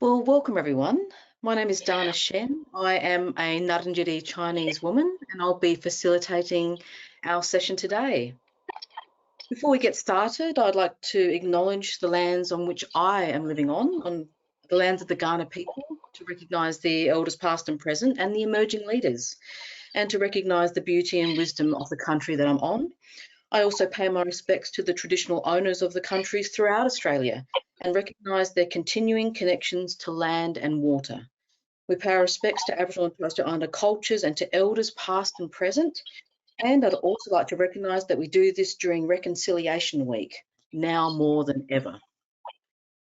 Well, welcome everyone. My name is Dana Shen. I am a Ngarrindjeri Chinese woman and I'll be facilitating our session today. Before we get started, I'd like to acknowledge the lands on which I am living on the lands of the Kaurna people, to recognise the elders past and present and the emerging leaders, and to recognise the beauty and wisdom of the country that I'm on. I also pay my respects to the traditional owners of the countries throughout Australia and recognise their continuing connections to land and water. We pay our respects to Aboriginal and Torres Strait Islander cultures and to elders past and present. And I'd also like to recognise that we do this during Reconciliation Week, now more than ever.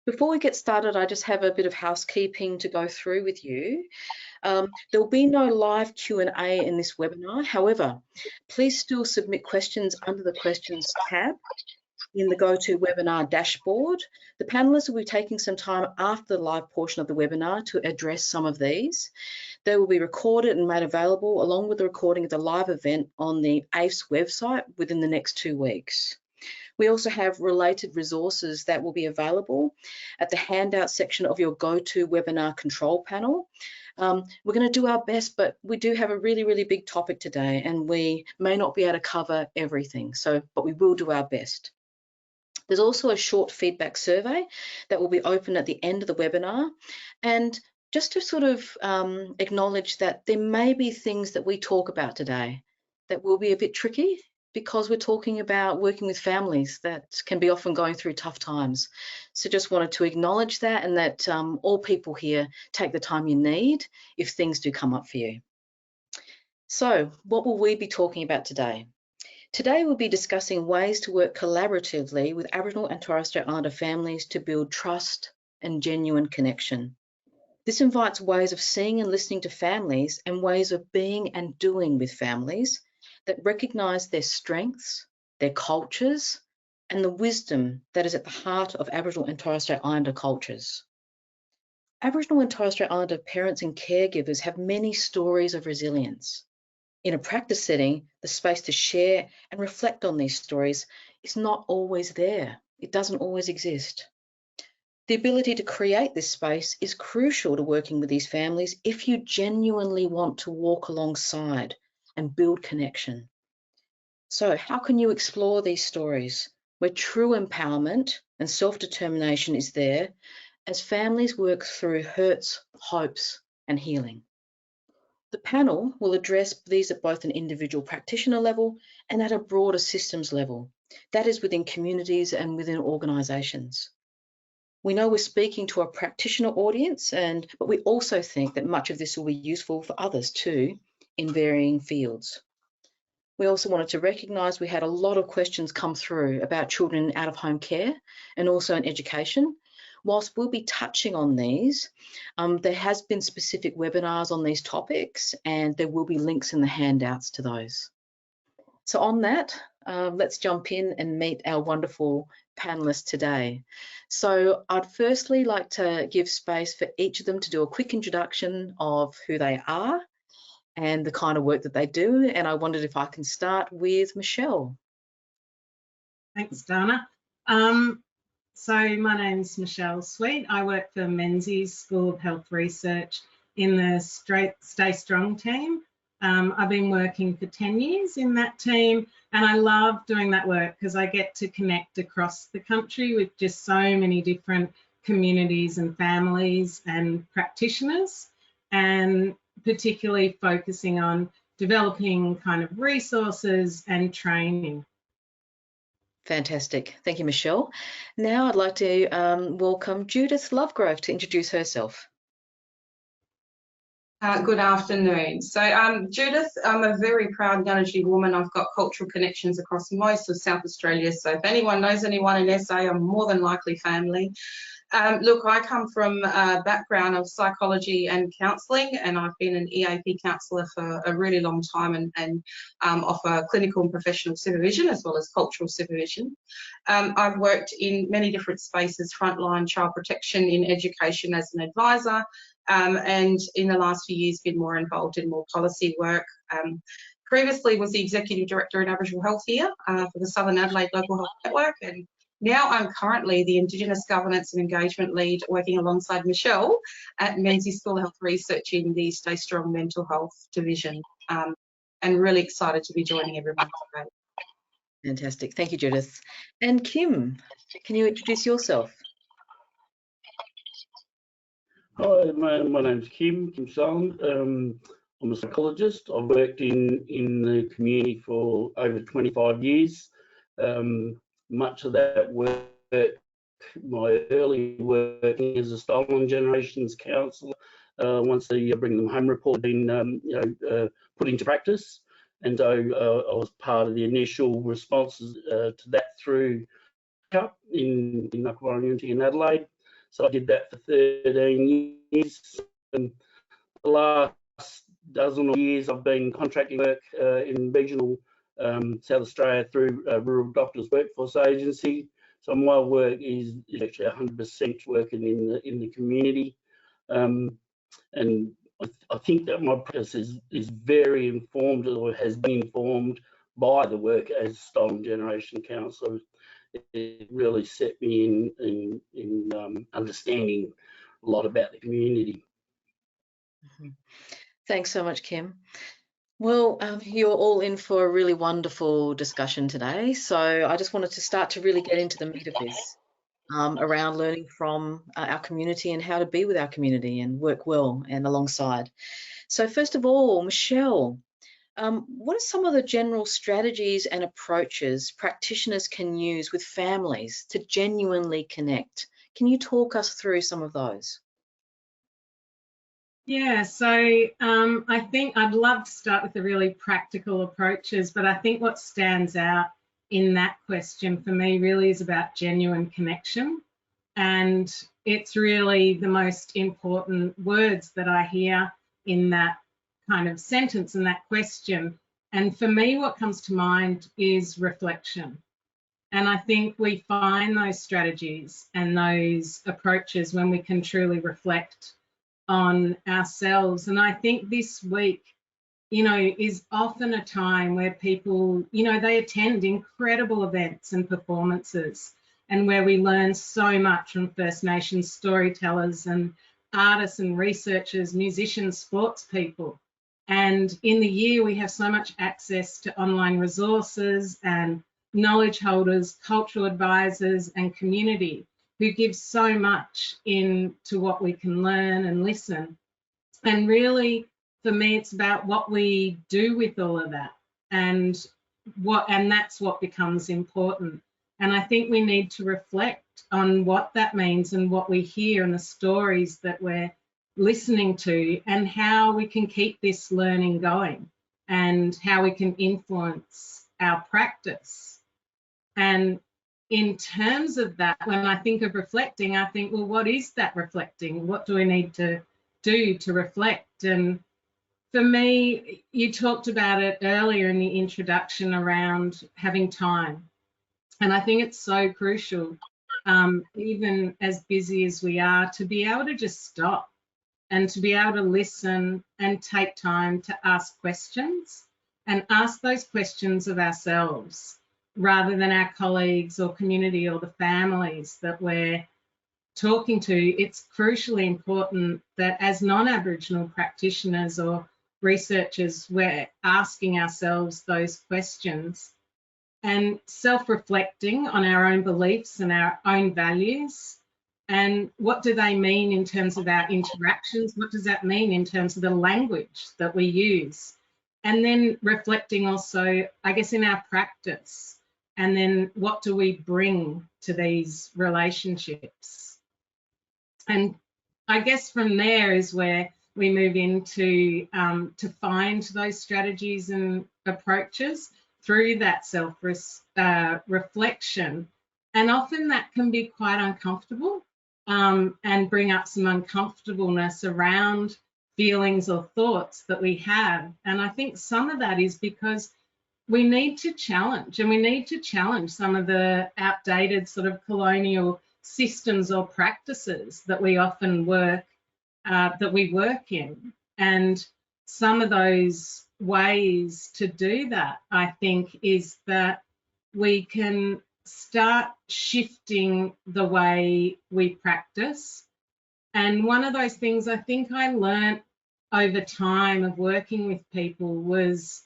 Before we get started, I just have a bit of housekeeping to go through with you. There will be no live Q&A in this webinar. However, please still submit questions under the questions tab in the GoToWebinar dashboard. The panelists will be taking some time after the live portion of the webinar to address some of these. They will be recorded and made available along with the recording of the live event on the aifs website within the next 2 weeks. We also have related resources that will be available at the handout section of your GoToWebinar control panel. We're going to do our best, but we do have a really big topic today and we may not be able to cover everything, but we will do our best. There's also a short feedback survey that will be open at the end of the webinar. And just to sort of acknowledge that there may be things that we talk about today that will be a bit tricky, because we're talking about working with families that can be often going through tough times. So just wanted to acknowledge that, and that all people here take the time you need if things do come up for you. So what will we be talking about today? Today we'll be discussing ways to work collaboratively with Aboriginal and Torres Strait Islander families to build trust and genuine connection. This invites ways of seeing and listening to families and ways of being and doing with families that recognise their strengths, their cultures, and the wisdom that is at the heart of Aboriginal and Torres Strait Islander cultures. Aboriginal and Torres Strait Islander parents and caregivers have many stories of resilience. In a practice setting, the space to share and reflect on these stories is not always there. It doesn't always exist. The ability to create this space is crucial to working with these families if you genuinely want to walk alongside and build connection. So how can you explore these stories where true empowerment and self-determination is there as families work through hurts, hopes, and healing? The panel will address these at both an individual practitioner level and at a broader systems level, that is within communities and within organisations. We know we're speaking to a practitioner audience, but we also think that much of this will be useful for others too in varying fields. We also wanted to recognise we had a lot of questions come through about children in out-of-home care and also in education. Whilst we'll be touching on these, there has been specific webinars on these topics and there will be links in the handouts to those. So on that, let's jump in and meet our wonderful panellists today. So I'd firstly like to give space for each of them to do a quick introduction of who they are and the kind of work that they do. And I wondered if I can start with Michelle. Thanks, Dana. So my name's Michelle Sweet. I work for Menzies School of Health Research in the Strait Stay Strong team. I've been working for 10 years in that team, and I love doing that work because I get to connect across the country with just so many different communities and families and practitioners, and particularly focusing on developing kind of resources and training. Fantastic. Thank you, Michelle. Now I'd like to welcome Judith Lovegrove to introduce herself. Good afternoon. So Judith, I'm a very proud Ngarrindjeri woman. I've got cultural connections across most of South Australia. So if anyone knows anyone in SA, I'm more than likely family. Look, I come from a background of psychology and counselling, and I've been an EAP counsellor for a really long time and offer clinical and professional supervision as well as cultural supervision. I've worked in many different spaces, frontline child protection, in education as an advisor, and in the last few years been more involved in more policy work. Previously was the Executive Director in Aboriginal Health here for the Southern Adelaide Local Health Network, and Now I'm currently the Indigenous Governance and Engagement Lead, working alongside Michelle at Menzies School of Health Research in the Stay Strong Mental Health Division, and really excited to be joining everyone today. Fantastic. Thank you, Judith. And Kym, can you introduce yourself? Hi, my name's Kym Schellen. I'm a psychologist. I've worked in the community for over 25 years. Much of that work, my early work as a stolen generations counsellor, once the Bring Them Home report had been put into practice. And so I was part of the initial responses to that through Cup in Community in Adelaide. So I did that for 13 years. And the last dozen years I've been contracting work in regional South Australia through Rural Doctors Workforce Agency. So my work is actually 100% working in the community. And I think that my practice is very informed, or has been informed, by the work as Stolen Generation Counsellor. It really set me in understanding a lot about the community. Thanks so much, Kym. Well, you're all in for a really wonderful discussion today. So I just wanted to start to really get into the meat of this, around learning from our community and how to be with our community and work well and alongside. So first of all, Michelle, what are some of the general strategies and approaches practitioners can use with families to genuinely connect? Can you talk us through some of those? Yeah, so I think I'd love to start with the really practical approaches, but I think what stands out in that question for me really is about genuine connection. And it's really the most important words that I hear in that kind of sentence and that question. And for me, what comes to mind is reflection. And I think we find those strategies and those approaches when we can truly reflect on ourselves. And I think this week, is often a time where people, they attend incredible events and performances, and where we learn so much from First Nations storytellers and artists and researchers, musicians, sports people. And in the year, we have so much access to online resources and knowledge holders, cultural advisors, and community who give so much into what we can learn and listen. And really, for me, it's about what we do with all of that, and that's what becomes important. And I think we need to reflect on what that means and what we hear and the stories that we're listening to, and how we can keep this learning going, and how we can influence our practice. And in terms of that, when I think of reflecting, I think, well, what is that reflecting? What do we need to do to reflect? And for me, you talked about it earlier in the introduction around having time. And I think it's so crucial, even as busy as we are, to be able to just stop and to be able to listen and take time to ask questions, and ask those questions of ourselves rather than our colleagues or community or the families that we're talking to. It's crucially important that as non-Aboriginal practitioners or researchers, we're asking ourselves those questions and self-reflecting on our own beliefs and our own values. And what do they mean in terms of our interactions? What does that mean in terms of the language that we use? And then reflecting also, I guess, in our practice. And then what do we bring to these relationships? And I guess from there is where we move into to find those strategies and approaches through that self-reflection. And often that can be quite uncomfortable, and bring up some uncomfortableness around feelings or thoughts that we have. And I think some of that is because we need to challenge, and we need to challenge some of the outdated sort of colonial systems or practices that we often work in. And some of those ways to do that, I think, is that we can start shifting the way we practice. And one of those things I think I learned over time of working with people was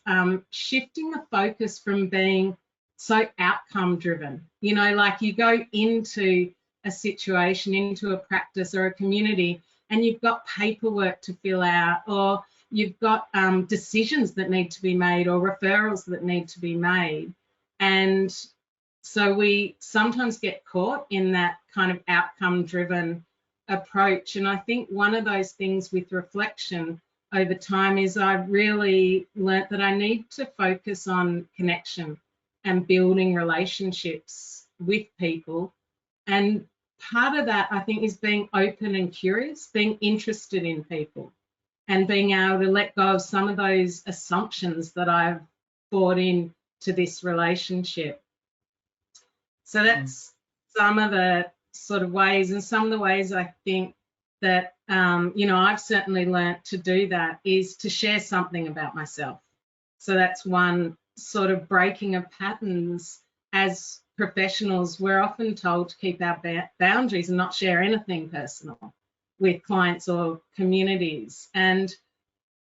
shifting the focus from being so outcome driven. You know, like you go into a situation, into a practice or a community, and you've got paperwork to fill out, or you've got decisions that need to be made, or referrals that need to be made. And so we sometimes get caught in that kind of outcome driven approach. And I think one of those things with reflection over time is I've really learnt that I need to focus on connection and building relationships with people. And part of that, I think, is being open and curious, being interested in people, and being able to let go of some of those assumptions that I've brought in to this relationship. So that's some of the sort of ways, and some of the ways I think that, you know, I've certainly learnt to do that is to share something about myself. So that's one sort of breaking of patterns. As professionals, we're often told to keep our boundaries and not share anything personal with clients or communities. And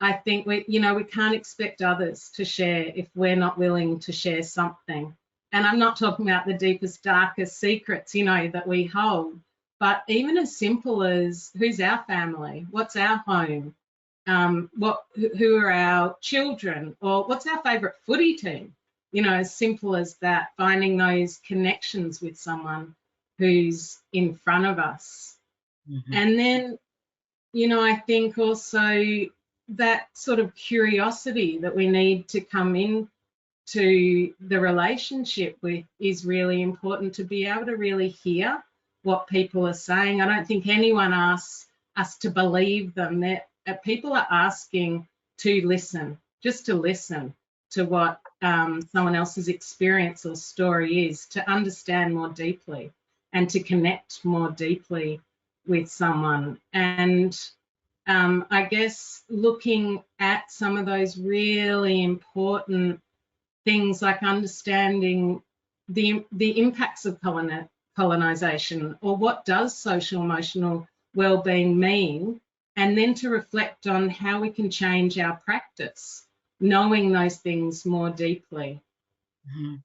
I think we can't expect others to share if we're not willing to share something. And I'm not talking about the deepest, darkest secrets, you know, that we hold, but even as simple as who's our family, what's our home, who are our children, or what's our favourite footy team, you know, as simple as that, finding those connections with someone who's in front of us. Mm-hmm. And then, you know, I think also that sort of curiosity that we need to come in to the relationship with is really important, to be able to really hear what people are saying. I don't think anyone asks us to believe them. People are asking to listen, just to listen to what someone else's experience or story is, to understand more deeply and to connect more deeply with someone. And I guess looking at some of those really important things like understanding the impacts of colonisation, or what does social emotional wellbeing mean, and then to reflect on how we can change our practice, knowing those things more deeply. Mm-hmm.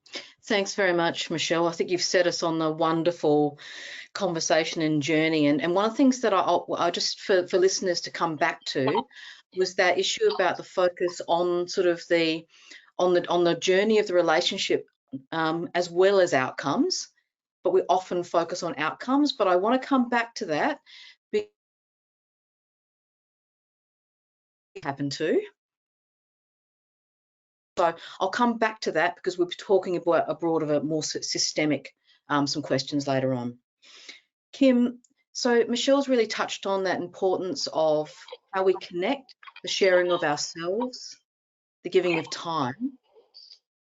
Thanks very much, Michelle. I think you've set us on a wonderful conversation and journey. And one of the things that I just for listeners to come back to was that issue about the focus on sort of on the journey of the relationship, as well as outcomes. But we often focus on outcomes. But I want to come back to that. Happen too. So I'll come back to that because we'll be talking about a broader, more systemic, some questions later on. Kym, so Michelle's really touched on that importance of how we connect, the sharing of ourselves, the giving of time.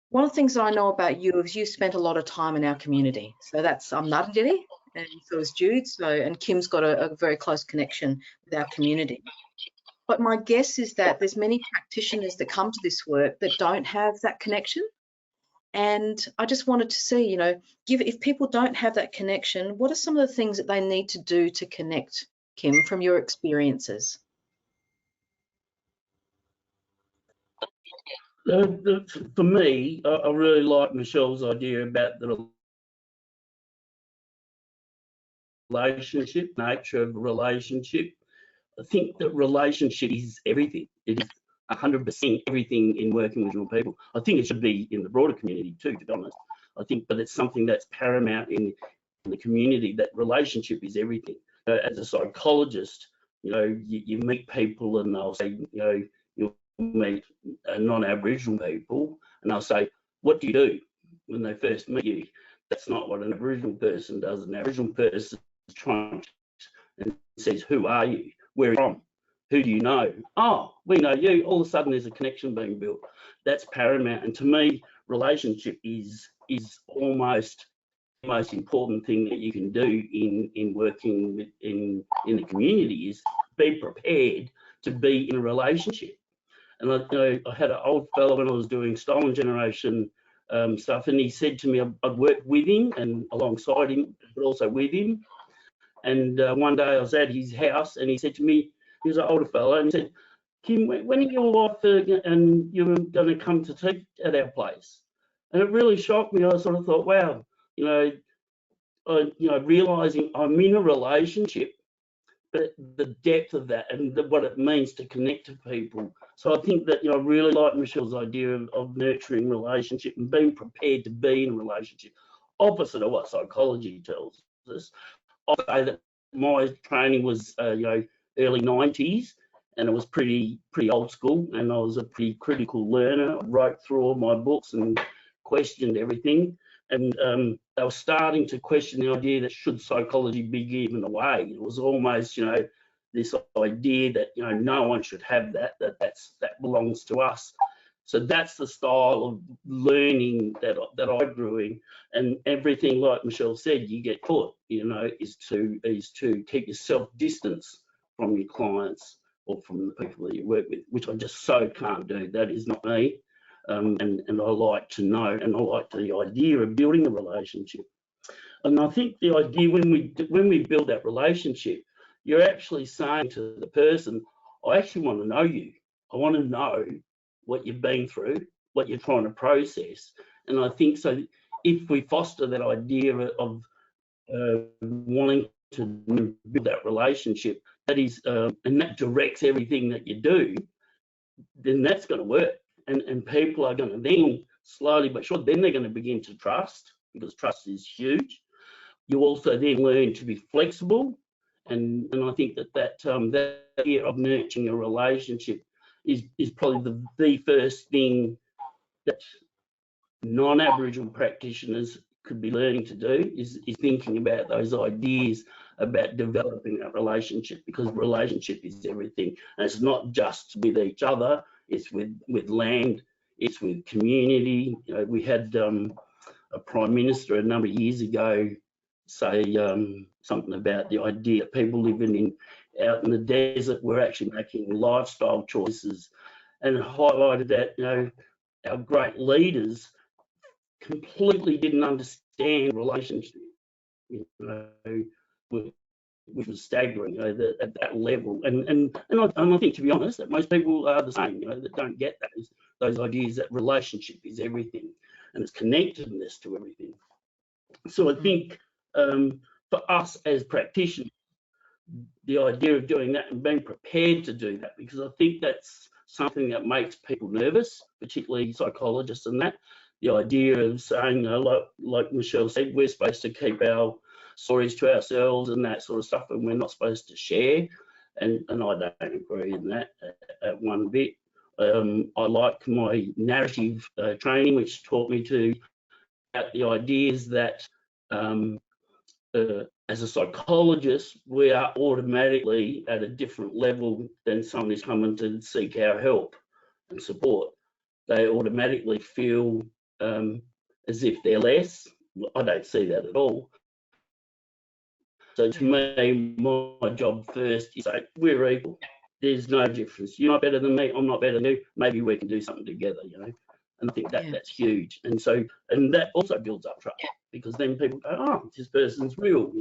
One of the things that I know about you is you spent a lot of time in our community. So that's Narngiri, and so is Jude. And Kym's got a very close connection with our community. But my guess is that there's many practitioners that come to this work that don't have that connection. And I just wanted to see, you know, if people don't have that connection, what are some of the things that they need to do to connect, Kym, from your experiences? For me, I really like Michelle's idea about the relationship, nature of a relationship. I think that relationship is everything. It is 100% everything in working with people. I think it should be in the broader community too, to be honest. I think, but it's something that's paramount in the community, that relationship is everything. As a psychologist, you know, you meet people and they'll say, you know, you'll meet non-Aboriginal people and they'll say, what do you do when they first meet you? That's not what an Aboriginal person does. An Aboriginal person is trying and says, who are you? Where are you from? Who do you know? Oh, we know you. All of a sudden there's a connection being built. That's paramount. And to me, relationship is almost the most important thing that you can do in working with, in the community, is be prepared to be in a relationship. And I had an old fellow when I was doing stolen generation stuff. And he said to me, I'd worked with him and alongside him, but also with him. And one day I was at his house, and he said to me, he was an older fellow, and he said, Kym, when are your wife and you're going to come to tea at our place? And it really shocked me. I sort of thought, wow, realising I'm in a relationship, but the depth of that and what it means to connect to people. So I think that, I really like Michelle's idea of nurturing relationship and being prepared to be in a relationship, opposite of what psychology tells us. I say that my training was, early 90s, and it was pretty old school, and I was a pretty critical learner. I wrote through all my books and questioned everything, and they were starting to question the idea that should psychology be given away. It was almost, this idea that, no one should have that belongs to us. So that's the style of learning that I grew in, and everything, like Michelle said, you get taught, is to keep yourself distance from your clients or from the people that you work with, which I just so can't do. That is not me, and I like to know, and I like the idea of building a relationship. And I think the idea when we build that relationship, you're actually saying to the person, I actually want to know you. I want to know what you've been through, what you're trying to process. And I think so if we foster that idea of wanting to build that relationship, that is, and that directs everything that you do, then that's going to work. And people are going to then slowly but surely, then they're going to begin to trust, because trust is huge. You also then learn to be flexible. And I think that idea of nurturing a relationship is probably the first thing that non-Aboriginal practitioners could be learning to do, is thinking about those ideas about developing that relationship, because relationship is everything. And it's not just with each other, it's with land, it's with community. We had a Prime Minister a number of years ago say something about the idea that people living out in the desert were actually making lifestyle choices, and highlighted that our great leaders completely didn't understand relationship, which was staggering, at that level. And I think, to be honest, that most people are the same, that don't get those ideas that relationship is everything and it's connectedness to everything. So I think for us as practitioners, the idea of doing that and being prepared to do that, because I think that's something that makes people nervous, particularly psychologists, and that the idea of saying, like Michelle said, we're supposed to keep our stories to ourselves and that sort of stuff, and we're not supposed to share. And I don't agree in that at one bit. I like my narrative training, which taught me about the ideas that as a psychologist, we are automatically at a different level than someone who's coming to seek our help and support. They automatically feel as if they're less. I don't see that at all. So to me, my job first is say, we're equal. There's no difference. You're not better than me, I'm not better than you. Maybe we can do something together, And I think that's huge. And that also builds up trust, because then people go, oh, this person's real,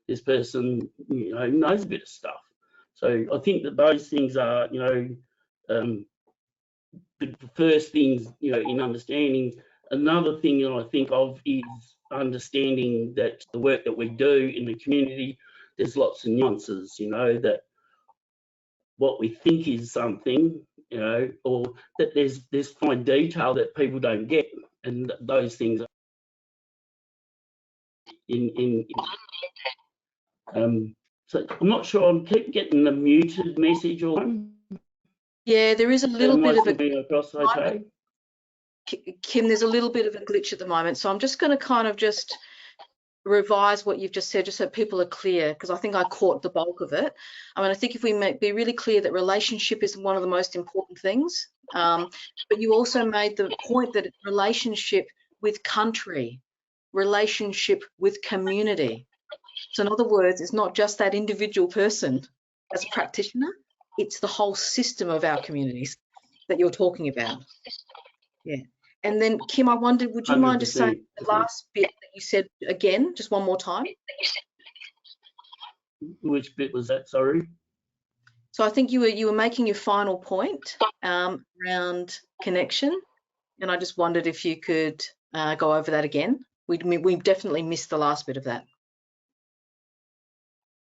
this person, knows a bit of stuff. So I think that those things are, the first things, in understanding. Another thing that I think of is understanding that the work that we do in the community, there's lots of nuances, that what we think is something, or that there's fine detail that people don't get, and those things are so I'm not sure. I keep getting the muted message or Yeah, there is a little bit of okay? Kym, there's a little bit of a glitch at the moment, so I'm just going to kind of just revise what you've just said, just so people are clear, because I think I caught the bulk of it. I think if we be really clear that relationship is one of the most important things, but you also made the point that relationship with country, relationship with community. So in other words, it's not just that individual person as a practitioner, it's the whole system of our communities that you're talking about. Yeah. And then, Kym, I wondered, would you mind just saying 100%. the last bit that you said again, just one more time? Which bit was that? Sorry. So I think you were making your final point around connection, and I just wondered if you could go over that again. We definitely missed the last bit of that.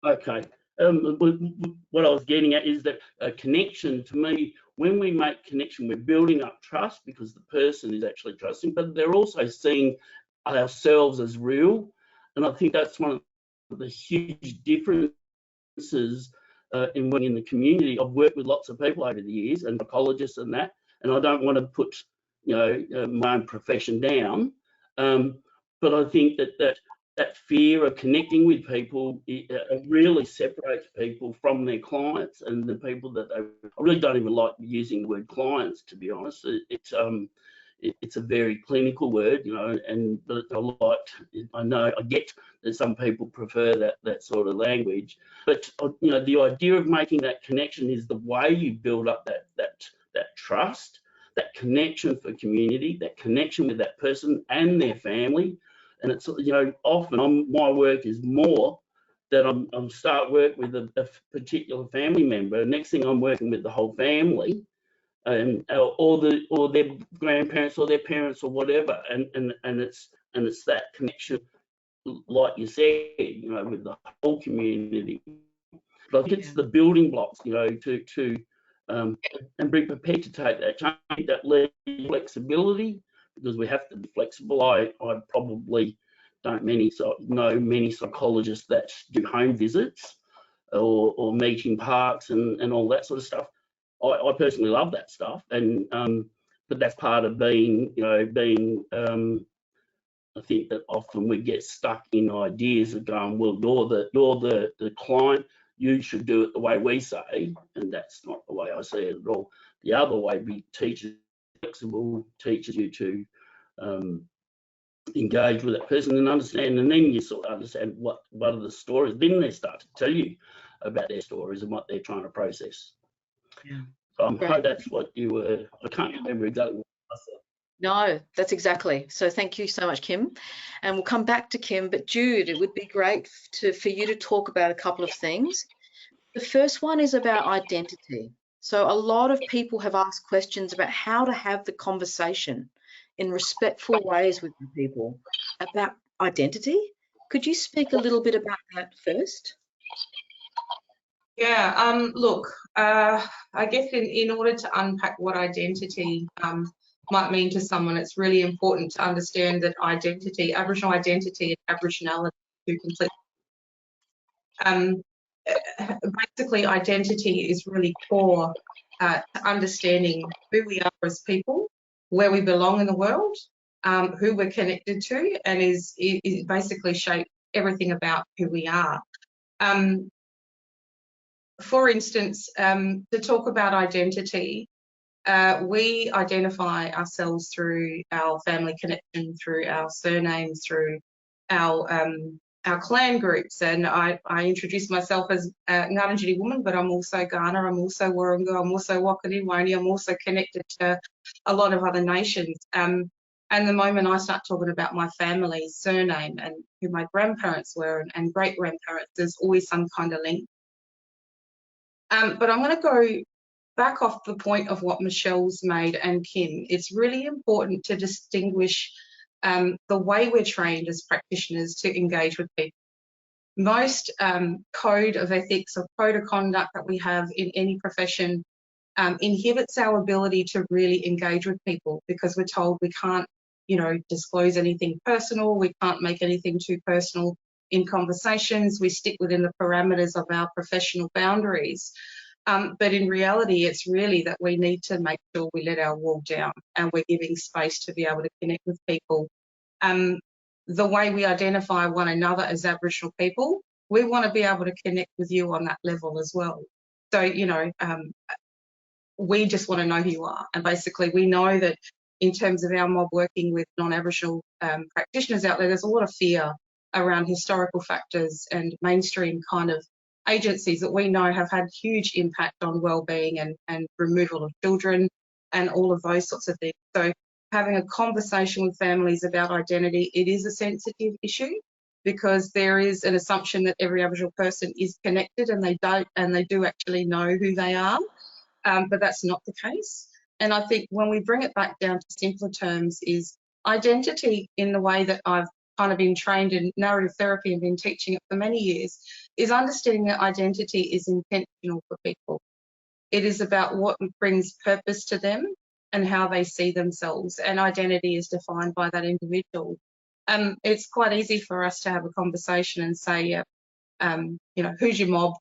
Okay. What I was getting at is that a connection, to me, when we make connection, we're building up trust because the person is actually trusting, but they're also seeing ourselves as real. And I think that's one of the huge differences in working in the community. I've worked with lots of people over the years and psychologists and that, and I don't want to put, you know, my own profession down, but I think that fear of connecting with people really separates people from their clients and the people that I really don't even like using the word clients, to be honest. It's a very clinical word, you know, and but I know I get that some people prefer that sort of language, but you know, the idea of making that connection is the way you build up that trust, that connection for community, that connection with that person and their family. And it's, you know, often my work is more that I'm start work with a particular family member. Next thing I'm working with the whole family, and or their grandparents or their parents or whatever. And it's that connection, like you said, you know, with the whole community. But I think it's the building blocks, you know, to and be prepared to take that change, that flexibility, because we have to be flexible. I probably don't know many psychologists that do home visits or meet in parks and all that sort of stuff. I personally love that stuff, and but that's part of being, you know, I think that often we get stuck in ideas of going, well, you're the client, you should do it the way we say, and that's not the way I see it at all. The other way teaches flexible, teaches you to engage with that person and understand, and then you sort of understand what are the stories. Then they start to tell you about their stories and what they're trying to process. Yeah. So I hope that's what you were. I can't remember exactly what I said. No, that's exactly. So thank you so much, Kym. And we'll come back to Kym, but Jude, it would be great for you to talk about a couple of things. The first one is about identity. So a lot of people have asked questions about how to have the conversation in respectful ways with people about identity. Could you speak a little bit about that first? Yeah, look, I guess in order to unpack what identity might mean to someone, it's really important to understand that identity, Aboriginal identity and Aboriginality are two complete. Basically, identity is really core to understanding who we are as people, where we belong in the world, who we're connected to, and is basically shape everything about who we are. For instance, to talk about identity, we identify ourselves through our family connection, through our surnames, through our clan groups. And I introduce myself as a Ngarrindjeri woman, but I'm also Ghana, I'm also Warringah, I'm also Wakaniwani, I'm also connected to a lot of other nations. And the moment I start talking about my family's surname and who my grandparents were and great-grandparents, there's always some kind of link. But I'm going to go back off the point of what Michelle's made and Kym. It's really important to distinguish the way we're trained as practitioners to engage with people. Most code of ethics or code of conduct that we have in any profession inhibits our ability to really engage with people because we're told we can't, you know, disclose anything personal, we can't make anything too personal in conversations, we stick within the parameters of our professional boundaries. But in reality, it's really that we need to make sure we let our wall down and we're giving space to be able to connect with people. The way we identify one another as Aboriginal people, we want to be able to connect with you on that level as well. So, you know, we just want to know who you are. And basically, we know that in terms of our mob working with non-Aboriginal practitioners out there, there's a lot of fear around historical factors and mainstream kind of agencies that we know have had huge impact on wellbeing and removal of children and all of those sorts of things. So having a conversation with families about identity, it is a sensitive issue because there is an assumption that every Aboriginal person is connected and they do actually know who they are, but that's not the case. And I think when we bring it back down to simpler terms is identity, in the way that I've kind of been trained in narrative therapy and been teaching it for many years, is understanding that identity is intentional for people. It is about what brings purpose to them and how they see themselves, and identity is defined by that individual. It's quite easy for us to have a conversation and say, you know, who's your mob?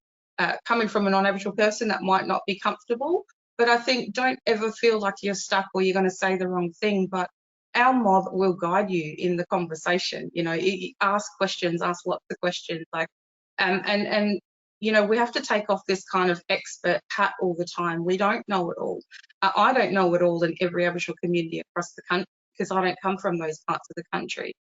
Coming from a non-Aboriginal person, that might not be comfortable, but I think don't ever feel like you're stuck or you're going to say the wrong thing, but our mob will guide you in the conversation. You know, ask questions, ask lots of questions, like, and you know, we have to take off this kind of expert hat all the time. We don't know it all. I don't know it all in every Aboriginal community across the country because I don't come from those parts of the country.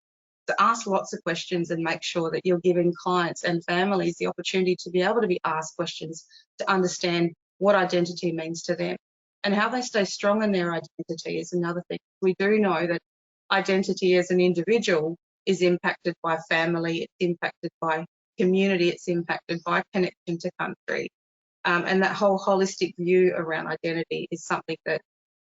So ask lots of questions and make sure that you're giving clients and families the opportunity to be able to be asked questions to understand what identity means to them. And how they stay strong in their identity is another thing. We do know that identity as an individual is impacted by family, it's impacted by community, it's impacted by connection to country. And that whole holistic view around identity is something that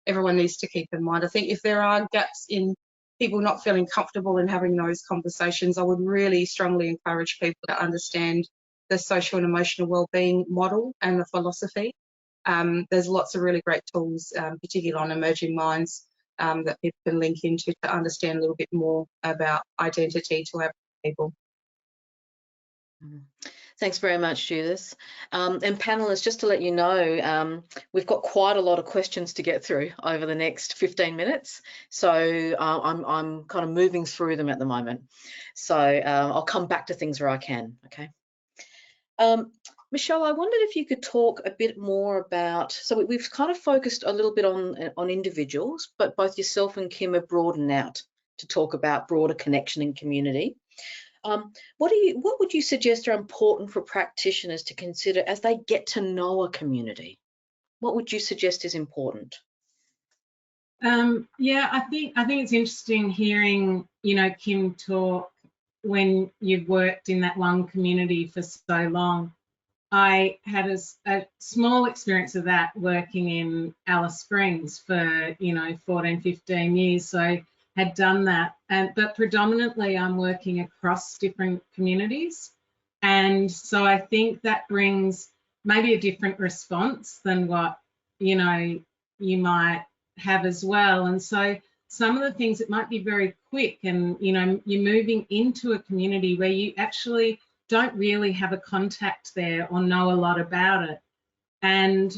everyone needs to keep in mind. I think if there are gaps in people not feeling comfortable in having those conversations, I would really strongly encourage people to understand the social and emotional wellbeing model and the philosophy. There's lots of really great tools, particularly on emerging minds, that people can link into to understand a little bit more about identity to Aboriginal people. Thanks very much, Judith. And panelists, just to let you know, we've got quite a lot of questions to get through over the next 15 minutes. So I'm kind of moving through them at the moment. So I'll come back to things where I can, okay? Michelle, I wondered if you could talk a bit more about, so we've kind of focused a little bit on individuals, but both yourself and Kym have broadened out to talk about broader connection and community. What would you suggest are important for practitioners to consider as they get to know a community? What would you suggest is important? Yeah, I think it's interesting hearing, you know, Kym talk when you've worked in that one community for so long. I had a small experience of that working in Alice Springs for, you know, 14, 15 years. So had done that, but predominantly I'm working across different communities. And so I think that brings maybe a different response than what, you know, you might have as well. And so some of the things, it might be very quick and, you know, you're moving into a community where you actually don't really have a contact there or know a lot about it. And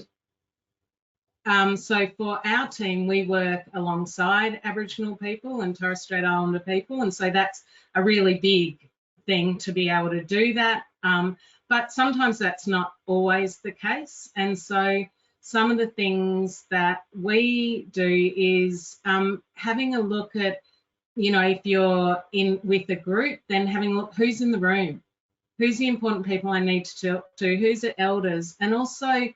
so for our team, we work alongside Aboriginal people and Torres Strait Islander people. And so that's a really big thing to be able to do that. But sometimes that's not always the case. And so some of the things that we do is having a look at, you know, if you're in with a group, then having a look who's in the room, who's the important people I need to talk to, who's the elders, and also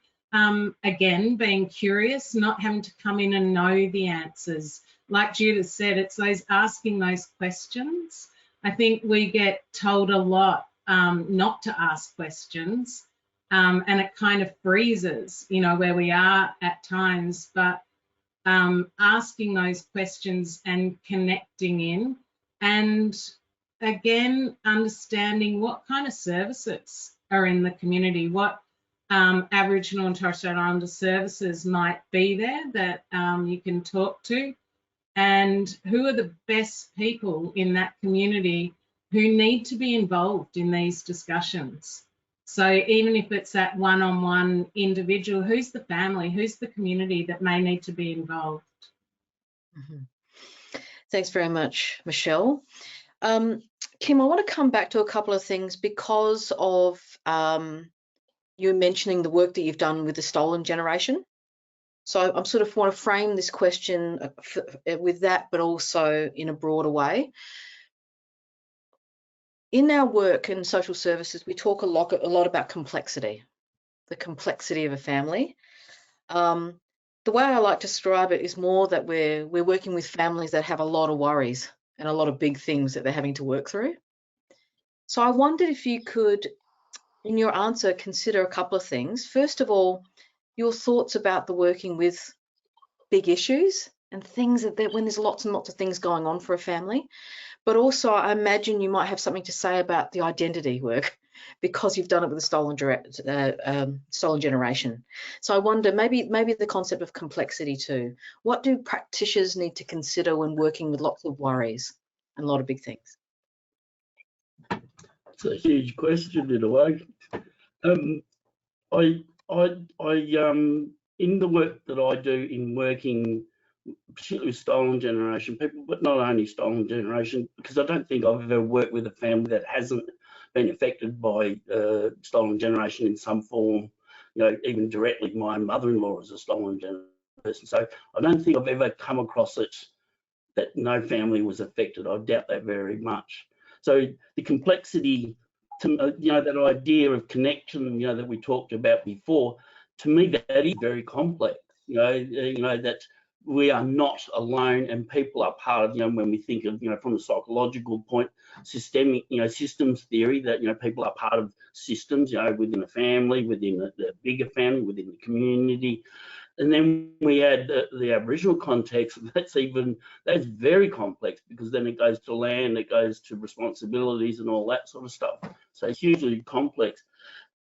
again, being curious, not having to come in and know the answers. Like Judith said, it's those asking those questions. I think we get told a lot not to ask questions, and it kind of freezes, you know, where we are at times, but asking those questions and connecting in, and again, understanding what kind of services are in the community, what Aboriginal and Torres Strait Islander services might be there that you can talk to, and who are the best people in that community who need to be involved in these discussions. So even if it's that one-on-one individual, who's the family, who's the community that may need to be involved? Mm-hmm. Thanks very much, Michelle. Kym, I want to come back to a couple of things because of you mentioning the work that you've done with the stolen generation. So I sort of want to frame this question with that, but also in a broader way. In our work in social services, we talk a lot about complexity, the complexity of a family. the way I like to describe it is more that we're working with families that have a lot of worries and a lot of big things that they're having to work through. So I wondered if you could, in your answer, consider a couple of things. First of all, your thoughts about the working with big issues and things that when there's lots and lots of things going on for a family. But also, I imagine you might have something to say about the identity work because you've done it with the stolen generation. So I wonder, maybe the concept of complexity too. What do practitioners need to consider when working with lots of worries and a lot of big things? It's a huge question in a way. In the work that I do in working, particularly with stolen generation people, but not only stolen generation, because I don't think I've ever worked with a family that hasn't been affected by stolen generation in some form. You know, even directly, my mother-in-law is a stolen generation person, so I don't think I've ever come across it that no family was affected. I doubt that very much. So the complexity, you know, that idea of connection, you know, that we talked about before, to me that is very complex. You know that we are not alone, and people are part of, you know, when we think of, you know, from a psychological point, systemic, you know, systems theory, that, you know, people are part of systems, you know, within a family, within the bigger family, within the community. And then we add the Aboriginal context. That's very complex, because then it goes to land, it goes to responsibilities and all that sort of stuff. So it's hugely complex.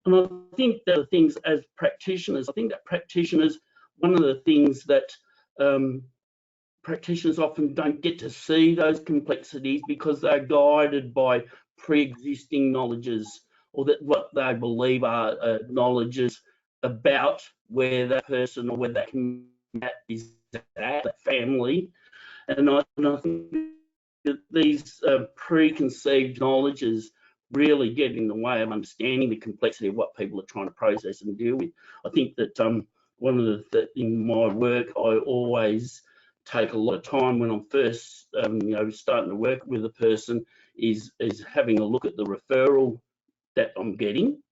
And I think that the things as practitioners, one of the things that practitioners often don't get to see those complexities because they're guided by pre-existing knowledges, or that what they believe are knowledges about where that person or where that community is at, that family. And I think that these preconceived knowledges really get in the way of understanding the complexity of what people are trying to process and deal with. I think that one of the in my work, I always take a lot of time when I'm first you know, starting to work with a person, is having a look at the referral that I'm getting,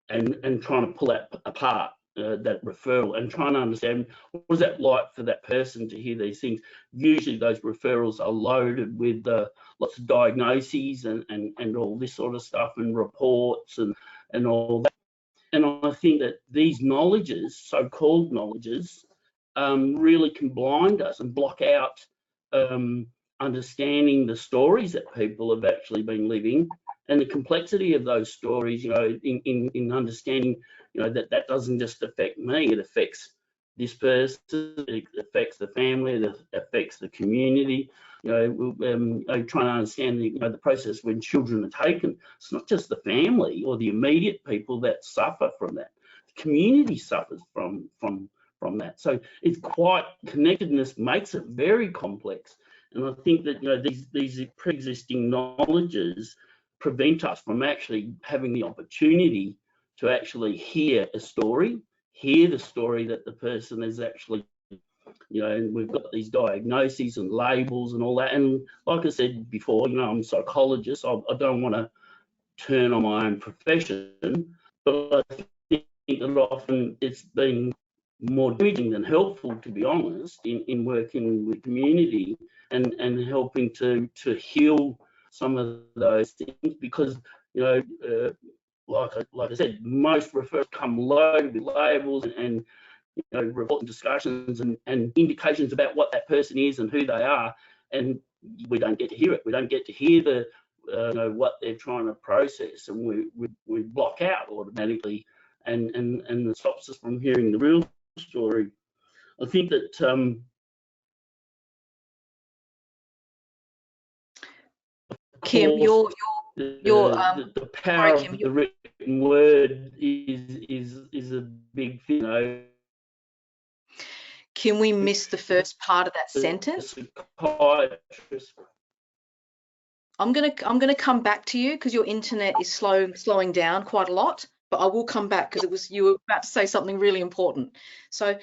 and trying to pull that apart, that referral, and trying to understand what is that like for that person to hear these things. Usually those referrals are loaded with lots of diagnoses and all this sort of stuff, and reports and all that. And I think that these knowledges, so-called knowledges, really can blind us and block out understanding the stories that people have actually been living, and the complexity of those stories, you know, in understanding, you know, that doesn't just affect me, it affects this person, it affects the family, it affects the community. You know, trying to understand the process when children are taken. It's not just the family or the immediate people that suffer from that. The community suffers from that. So it's quite, connectedness makes it very complex. And I think that, you know, these pre-existing knowledges prevent us from actually having the opportunity to actually hear a story, hear the story that the person is actually, you know, and we've got these diagnoses and labels and all that. And like I said before, you know, I'm a psychologist. I don't want to turn on my own profession, but I think that often it's been more damaging than helpful, to be honest, in working with community and helping to heal some of those things, because, you know, like I said, most referrals come loaded with labels and you know, report and discussions and indications about what that person is and who they are, and we don't get to hear it. We don't get to hear the you know, what they're trying to process, and we block out automatically, and it stops us from hearing the real story. I think that Kym, the power of the written word is a big thing. You know, Kym, we missed the first part of that sentence. I'm gonna come back to you because your internet is slowing down quite a lot, but I will come back because you were about to say something really important. So,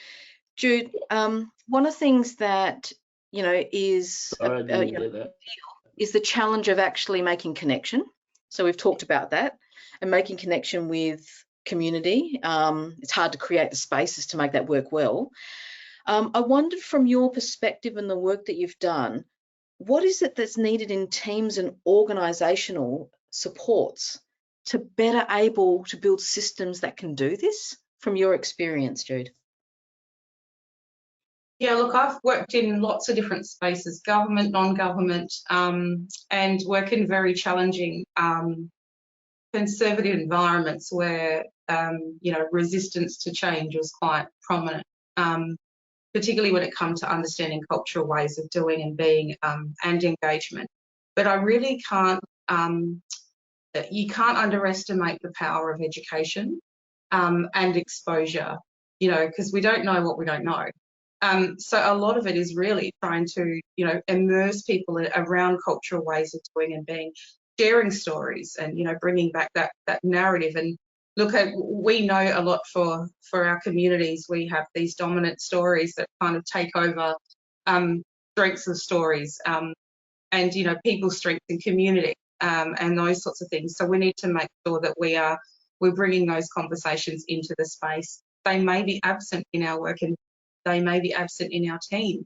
Jude, one of the things that, you know, is is the challenge of actually making connection. So we've talked about that, and making connection with community. It's hard to create the spaces to make that work well. I wondered, from your perspective and the work that you've done, what is it that's needed in teams and organisational supports to better able to build systems that can do this, from your experience, Jude? Yeah, look, I've worked in lots of different spaces, government, non-government, and work in very challenging conservative environments where, resistance to change was quite prominent, particularly when it comes to understanding cultural ways of doing and being, and engagement. But I really can't, you can't underestimate the power of education and exposure, because we don't know what we don't know. So a lot of it is really trying to, immerse people around cultural ways of doing and being, sharing stories, and bringing back that narrative. And look, we know a lot for our communities. We have these dominant stories that kind of take over strengths of stories, and people's strengths in community, and those sorts of things. So we need to make sure that we're bringing those conversations into the space. They may be absent in our work, and they may be absent in our team.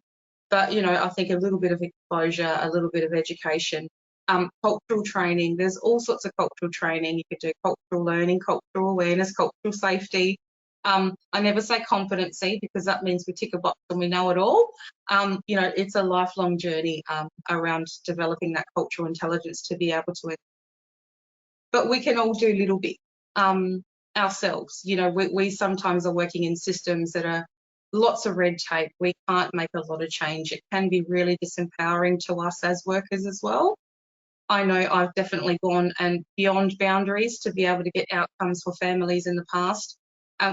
But, I think a little bit of exposure, a little bit of education, cultural training. There's all sorts of cultural training. You could do cultural learning, cultural awareness, cultural safety. I never say competency, because that means we tick a box and we know it all. It's a lifelong journey around developing that cultural intelligence to be able to. But we can all do little bit ourselves. We sometimes are working in systems that are lots of red tape. We can't make a lot of change. It can be really disempowering to us as workers as well. I know I've definitely gone and beyond boundaries to be able to get outcomes for families in the past,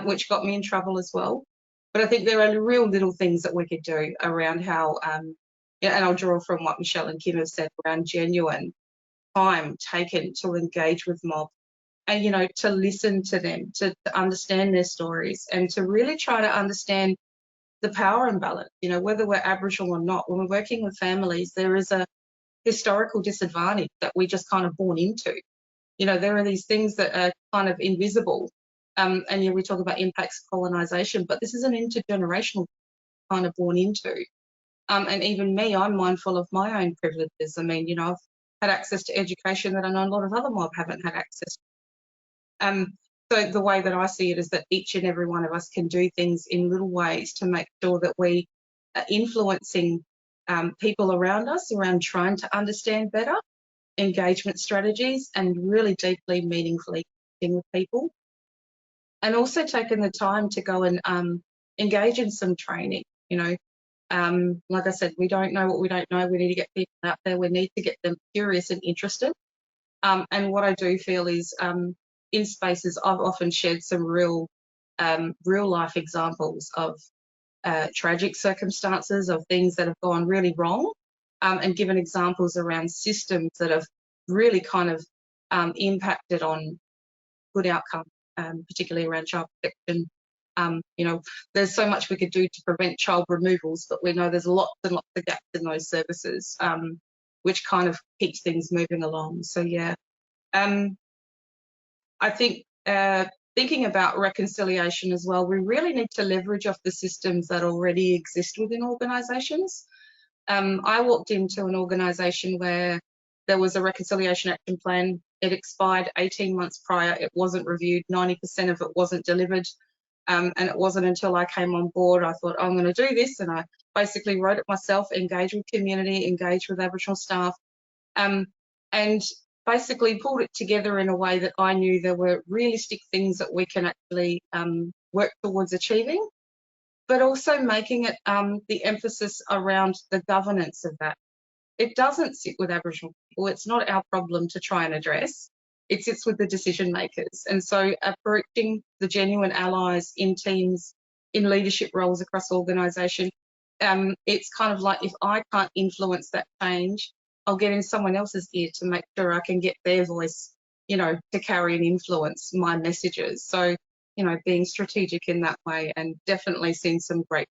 which got me in trouble as well. But I think there are real little things that we could do around how, and I'll draw from what Michelle and Kym have said around genuine time taken to engage with mob, and to listen to them, to understand their stories, and to really try to understand the power imbalance. Whether we're Aboriginal or not, when we're working with families, there is a historical disadvantage that we just kind of born into. There are these things that are kind of invisible, and we talk about impacts of colonisation, but this is an intergenerational kind of born into. And even me, I'm mindful of my own privileges. I mean, I've had access to education that I know a lot of other mob haven't had access to. So the way that I see it is that each and every one of us can do things in little ways to make sure that we are influencing people around us, around trying to understand better engagement strategies, and really deeply, meaningfully connecting with people. And also taking the time to go and engage in some training. Like I said, we don't know what we don't know. We need to get people out there. We need to get them curious and interested. And what I do feel is, in spaces, I've often shared some real life examples of tragic circumstances, of things that have gone really wrong, and given examples around systems that have really kind of impacted on good outcome, particularly around child protection. There's so much we could do to prevent child removals, but we know there's lots and lots of gaps in those services, which kind of keeps things moving along. So yeah, I think thinking about reconciliation as well, we really need to leverage off the systems that already exist within organisations. I walked into an organisation where there was a reconciliation action plan. It expired 18 months prior. It wasn't reviewed. 90% of it wasn't delivered. And it wasn't until I came on board, I thought, I'm going to do this. And I basically wrote it myself, engaged with community, engaged with Aboriginal staff, and basically pulled it together in a way that I knew there were realistic things that we can actually work towards achieving, but also making it the emphasis around the governance of that. It doesn't sit with Aboriginal people. It's not our problem to try and address. It sits with the decision makers. And so approaching the genuine allies in teams, in leadership roles across organisation, it's kind of like, if I can't influence that change, I'll get in someone else's ear to make sure I can get their voice, to carry and influence my messages. So, being strategic in that way, and definitely seeing some great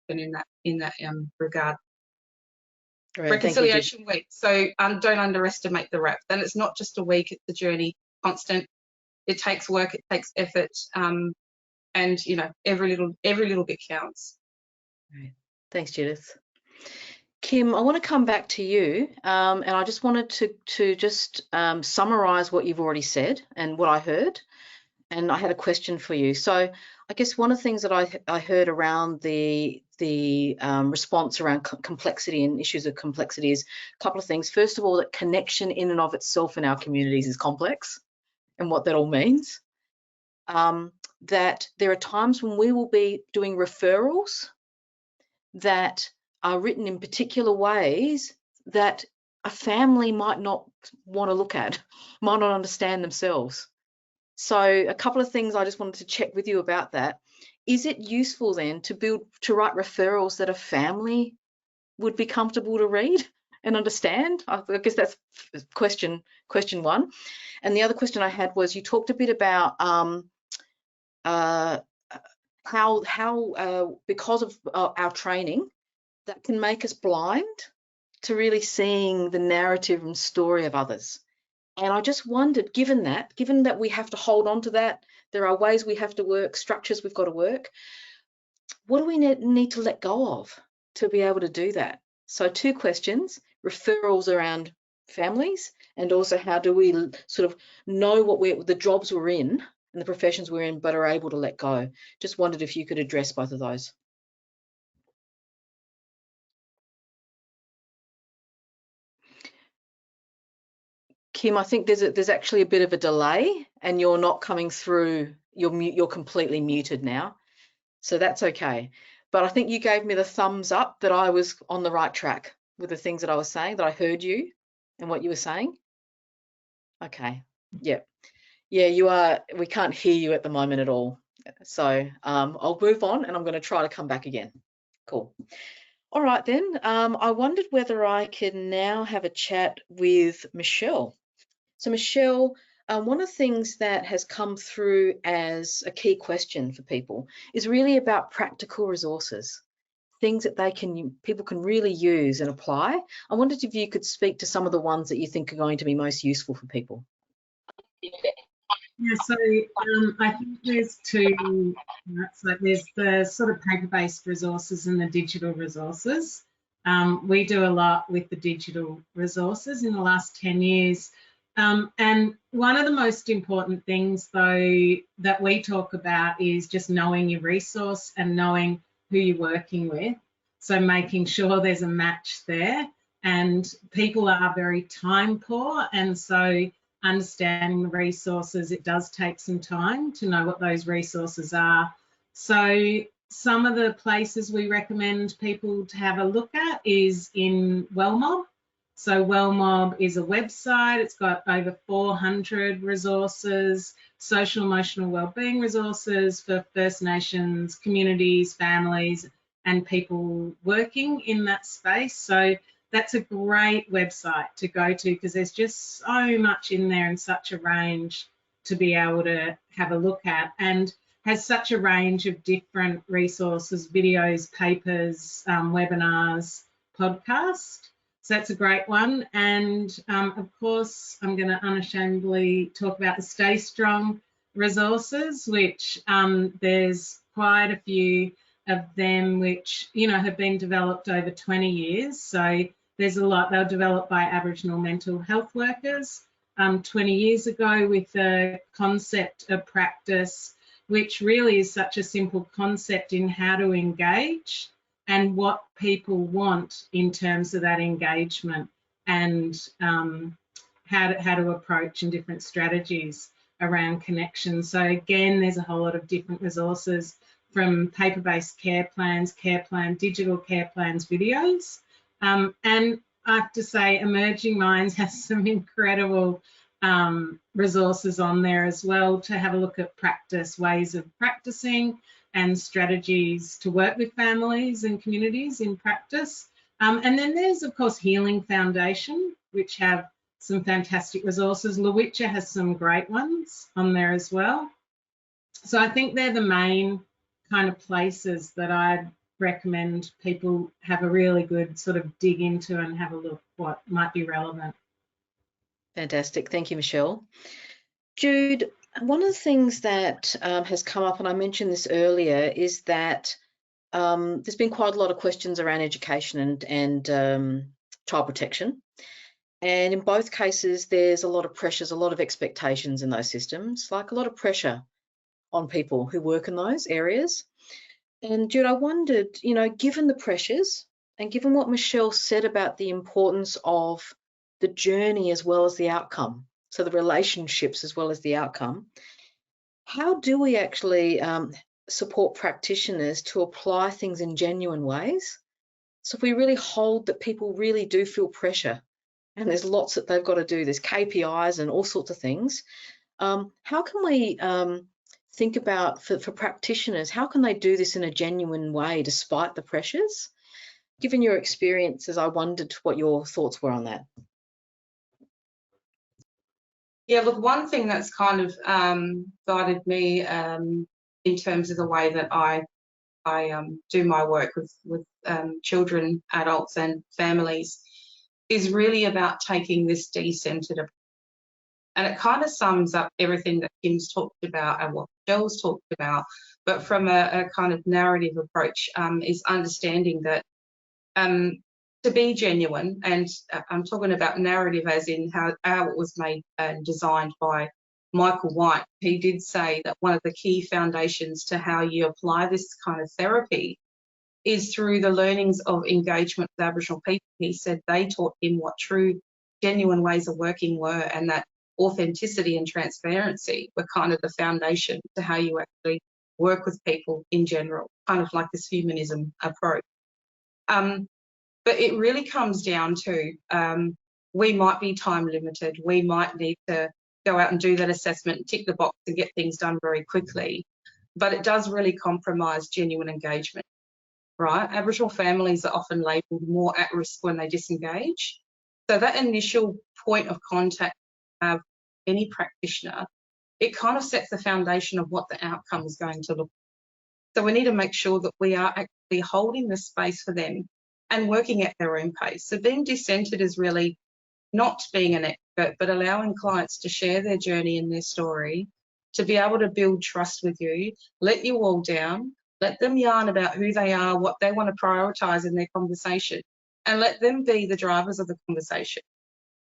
in that regard. Great, Reconciliation Week. So don't underestimate the RAP. And it's not just a week; it's a journey, constant. It takes work, it takes effort, and every little bit counts. Right. Thanks, Judith. Kym, I want to come back to you, and I just wanted to just summarise what you've already said and what I heard, and I had a question for you. So I guess one of the things that I heard around the response around complexity and issues of complexity is a couple of things. First of all, that connection in and of itself in our communities is complex, and what that all means. That there are times when we will be doing referrals that are written in particular ways that a family might not want to look at, might not understand themselves. So a couple of things I just wanted to check with you about that. Is it useful then to write referrals that a family would be comfortable to read and understand? I guess that's question one. And the other question I had was, you talked a bit about how because of our training, that can make us blind to really seeing the narrative and story of others. And I just wondered, given that we have to hold on to that, there are ways we have to work, structures we've got to work, what do we need to let go of to be able to do that? So 2 questions, referrals around families, and also how do we sort of know what the jobs we're in and the professions we're in, but are able to let go. Just wondered if you could address both of those. Kym, I think there's actually a bit of a delay and you're not coming through. You're completely muted now, so that's okay. But I think you gave me the thumbs up that I was on the right track with the things that I was saying, that I heard you and what you were saying. Okay, yeah, you are. We can't hear you at the moment at all. So I'll move on and I'm going to try to come back again. Cool. All right then. I wondered whether I could now have a chat with Michelle. So Michelle, one of the things that has come through as a key question for people is really about practical resources, things that people can really use and apply. I wondered if you could speak to some of the ones that you think are going to be most useful for people. Yeah, so I think there's 2, so there's the sort of paper-based resources and the digital resources. We do a lot with the digital resources in the last 10 years. And one of the most important things, though, that we talk about is just knowing your resource and knowing who you're working with. So making sure there's a match there. And people are very time poor, and so understanding the resources, it does take some time to know what those resources are. So some of the places we recommend people to have a look at is in Wellmob. So Wellmob is a website. It's got over 400 resources, social emotional wellbeing resources for First Nations communities, families, and people working in that space. So that's a great website to go to because there's just so much in there and such a range to be able to have a look at, and has such a range of different resources, videos, papers, webinars, podcasts. So that's a great one. And of course, I'm going to unashamedly talk about the Stay Strong resources, which there's quite a few of them which, have been developed over 20 years. So there's a lot. They were developed by Aboriginal mental health workers 20 years ago with the concept of practice, which really is such a simple concept in how to engage and what people want in terms of that engagement, and how to approach and different strategies around connection. So again, there's a whole lot of different resources, from paper-based care plans, digital care plans, videos. And I have to say, Emerging Minds has some incredible resources on there as well to have a look at practice, ways of practicing and strategies to work with families and communities in practice. And then there's, of course, Healing Foundation, which have some fantastic resources. Lowitja has some great ones on there as well. So I think they're the main kind of places that I'd recommend people have a really good sort of dig into and have a look what might be relevant. Fantastic. Thank you, Michelle. Jude, one of the things that has come up, and I mentioned this earlier, is that there's been quite a lot of questions around education and child protection. And in both cases, there's a lot of pressures, a lot of expectations in those systems, like a lot of pressure on people who work in those areas. And Jude, I wondered, you know, given the pressures and given what Michelle said about the importance of the journey as well as the outcome, so the relationships as well as the outcome, how do we actually support practitioners to apply things in genuine ways? So if we really hold that people really do feel pressure, and there's lots that they've got to do, there's KPIs and all sorts of things, how can we think about, for practitioners, how can they do this in a genuine way despite the pressures? Given your experiences, I wondered what your thoughts were on that. Yeah, look, one thing that's kind of guided me in terms of the way that I do my work with children, adults and families is really about taking this de-centered approach. And it kind of sums up everything that Kym's talked about and what Michelle's talked about, but from a kind of narrative approach, is understanding that to be genuine, and I'm talking about narrative as in how it was made and designed by Michael White. He did say that one of the key foundations to how you apply this kind of therapy is through the learnings of engagement with Aboriginal people. He said they taught him what true, genuine ways of working were, and that authenticity and transparency were kind of the foundation to how you actually work with people in general, kind of like this humanism approach. But it really comes down to we might be time limited. We might need to go out and do that assessment, tick the box and get things done very quickly. But it does really compromise genuine engagement, right? Aboriginal families are often labelled more at risk when they disengage. So that initial point of contact of any practitioner, it kind of sets the foundation of what the outcome is going to look like. So we need to make sure that we are actually holding the space for them and working at their own pace. So being decentered is really not being an expert, but allowing clients to share their journey and their story, to be able to build trust with you, let you all down, let them yarn about who they are, what they want to prioritise in their conversation, and let them be the drivers of the conversation.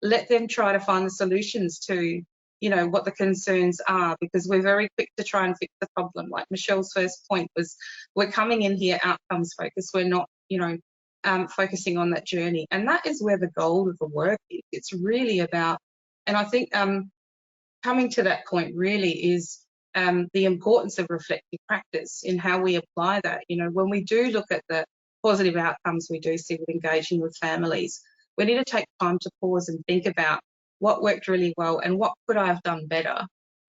Let them try to find the solutions to, you know, what the concerns are, because we're very quick to try and fix the problem. Like Michelle's first point was, we're coming in here outcomes focused. We're not, you know, focusing on that journey. And that is where the goal of the work is. It's really about, and I think coming to that point really is the importance of reflective practice in how we apply that. You know, when we do look at the positive outcomes we do see with engaging with families, we need to take time to pause and think about what worked really well and what could I have done better.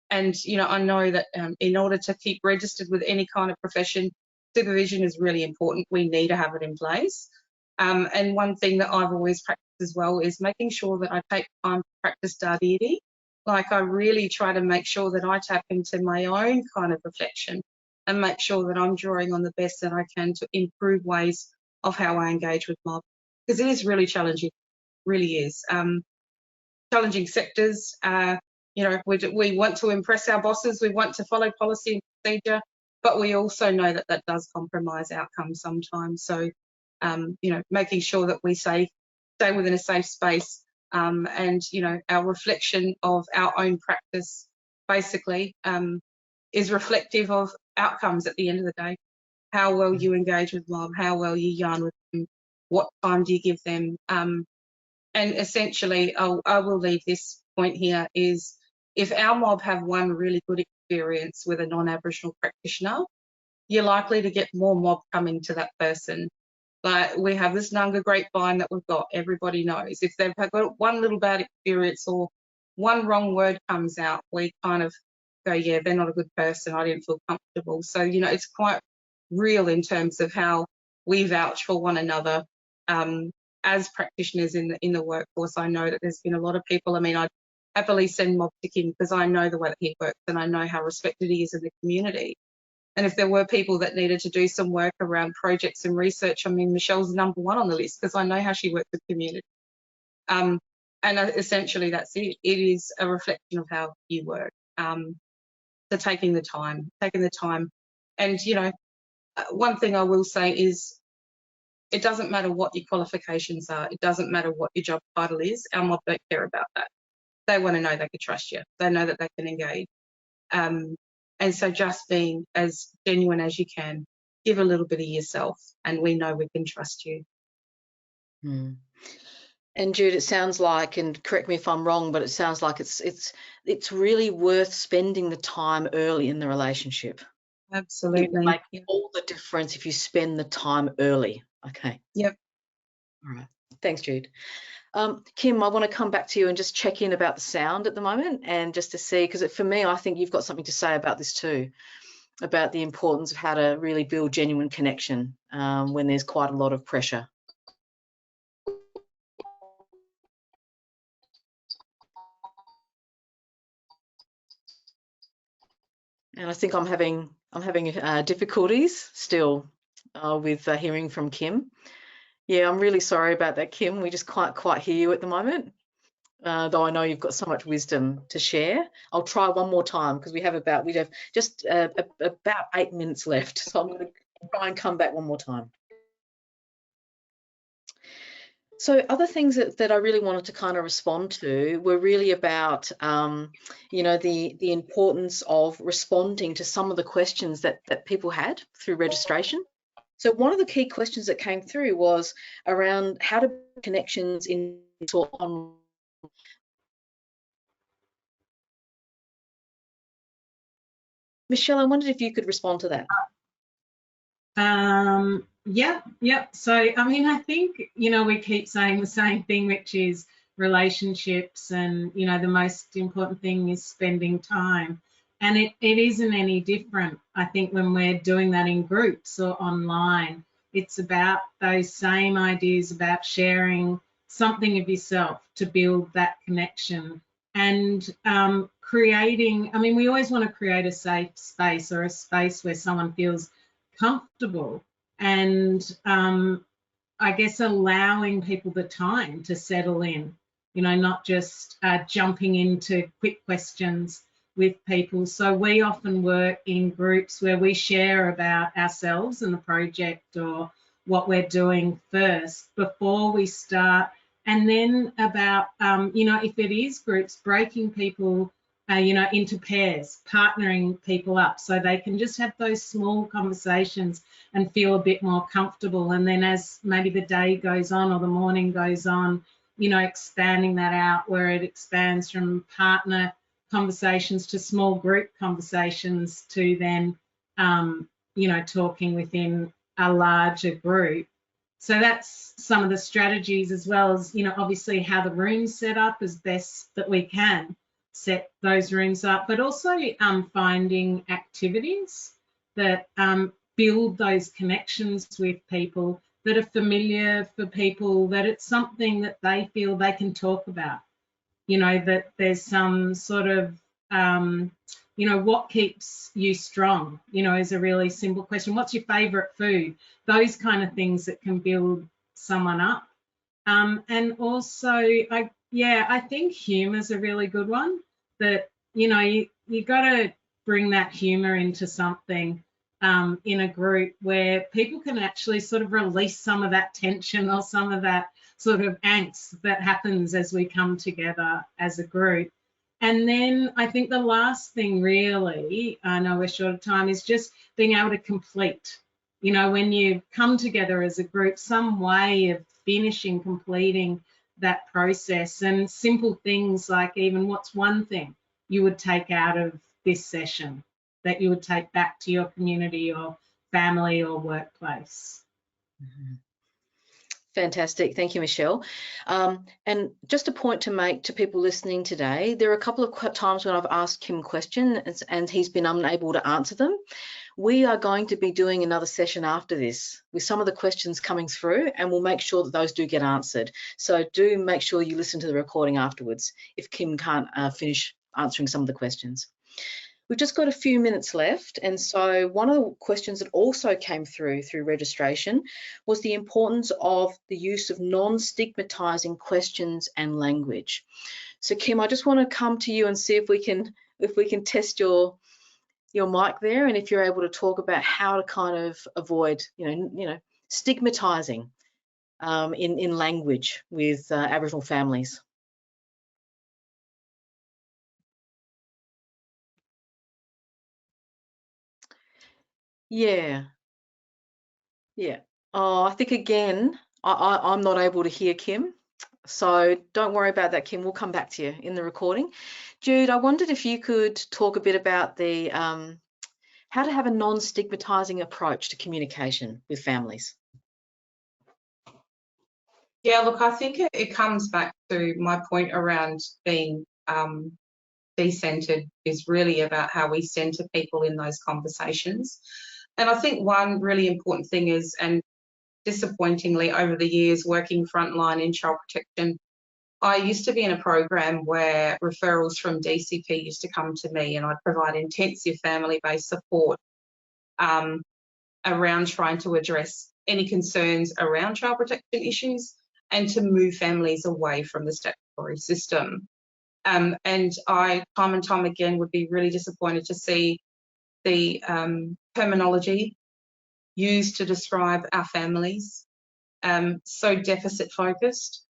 And, you know, I know that in order to keep registered with any kind of profession, supervision is really important. We need to have it in place. And one thing that I've always practiced as well is making sure that I take time to practice deity. Like I really try to make sure that I tap into my own kind of reflection and make sure that I'm drawing on the best that I can to improve ways of how I engage with mob. Because it is really challenging, really is. Challenging sectors, you know, we want to impress our bosses, we want to follow policy and procedure, but we also know that that does compromise outcomes sometimes. So, you know, making sure that we stay within a safe space, and, you know, our reflection of our own practice basically is reflective of outcomes at the end of the day. How well you engage with mob, how well you yarn with them, what time do you give them? And essentially, I will leave this point here is, if our mob have one really good experience with a non-Aboriginal practitioner, you're likely to get more mob coming to that person. Like we have this Nunga grapevine that we've got, everybody knows. If they've got one little bad experience or one wrong word comes out, we kind of go, yeah, they're not a good person, I didn't feel comfortable. So, you know, it's quite real in terms of how we vouch for one another. As practitioners in the workforce, I know that there's been a lot of people. I mean, I'd happily send mob to Kym because I know the way that he works and I know how respected he is in the community. And if there were people that needed to do some work around projects and research, I mean, Michelle's number one on the list because I know how she works with community. And essentially that's it. It is a reflection of how you work. So taking the time and, you know, one thing I will say is, it doesn't matter what your qualifications are. It doesn't matter what your job title is. Our mob don't care about that. They want to know they can trust you. They know that they can engage. And so just being as genuine as you can, give a little bit of yourself, and we know we can trust you. Mm. And Jude, it sounds like, and correct me if I'm wrong, but it sounds like it's really worth spending the time early in the relationship. Absolutely. It will make all the difference if you spend the time early. Okay. Yep. All right. Thanks, Jude. Kym, I want to come back to you and just check in about the sound at the moment, and just to see, because for me, I think you've got something to say about this too, about the importance of how to really build genuine connection when there's quite a lot of pressure. And I think I'm having difficulties still with hearing from Kym. Yeah, I'm really sorry about that, Kym. We just can't quite hear you at the moment, though I know you've got so much wisdom to share. I'll try one more time, because we have just about 8 minutes left, so I'm going to try and come back one more time. So other things that I really wanted to kind of respond to were really about, you know, the importance of responding to some of the questions that people had through registration. So one of the key questions that came through was around how to build connections in on. Michelle, I wondered if you could respond to that. Yeah. So, I mean, I think, you know, we keep saying the same thing, which is relationships, and, you know, the most important thing is spending time. And it isn't any different, I think, when we're doing that in groups or online. It's about those same ideas about sharing something of yourself to build that connection, and creating, I mean, we always want to create a safe space, or a space where someone feels comfortable, and I guess allowing people the time to settle in, you know, not just jumping into quick questions with people. So we often work in groups where we share about ourselves and the project, or what we're doing first before we start, and then about, you know, if it is groups, breaking people you know, into pairs, partnering people up, so they can just have those small conversations and feel a bit more comfortable. And then as maybe the day goes on or the morning goes on, you know, expanding that out, where it expands from partner conversations to small group conversations to then, you know, talking within a larger group. So that's some of the strategies, as well as, you know, obviously how the room's set up as best that we can set those rooms up, but also finding activities that build those connections with people, that are familiar for people, that it's something that they feel they can talk about. You know, that there's some sort of, you know, what keeps you strong, you know, is a really simple question. What's your favourite food? Those kind of things that can build someone up. And also, I think humour's a really good one. That, you know, you got to bring that humour into something in a group where people can actually sort of release some of that tension, or some of that sort of angst that happens as we come together as a group. And then I think the last thing, really, I know we're short of time, is just being able to complete. You know, when you come together as a group, some way of completing that process. And simple things like, even what's one thing you would take out of this session that you would take back to your community or family or workplace. Mm-hmm. Fantastic. Thank you, Michelle. And just a point to make to people listening today, there are a couple of times when I've asked Kym questions and he's been unable to answer them. We are going to be doing another session after this with some of the questions coming through, and we'll make sure that those do get answered. So do make sure you listen to the recording afterwards if Kym can't finish answering some of the questions. We've just got a few minutes left, and so one of the questions that also came through registration was the importance of the use of non-stigmatizing questions and language. So Kym, I just want to come to you and see if we can test your your mic there, and if you're able to talk about how to kind of avoid, stigmatizing in language with Aboriginal families. Yeah. Oh, I think again, I'm not able to hear Kym. So don't worry about that, Kym. We'll come back to you in the recording. Jude, I wondered if you could talk a bit about the how to have a non-stigmatizing approach to communication with families. Yeah, look, I think it comes back to my point around being be-centered is really about how we center people in those conversations. And I think one really important thing is, and disappointingly over the years working frontline in child protection, I used to be in a program where referrals from DCP used to come to me, and I'd provide intensive family-based support around trying to address any concerns around child protection issues and to move families away from the statutory system. And I, time and time again, would be really disappointed to see the terminology used to describe our families so deficit focused,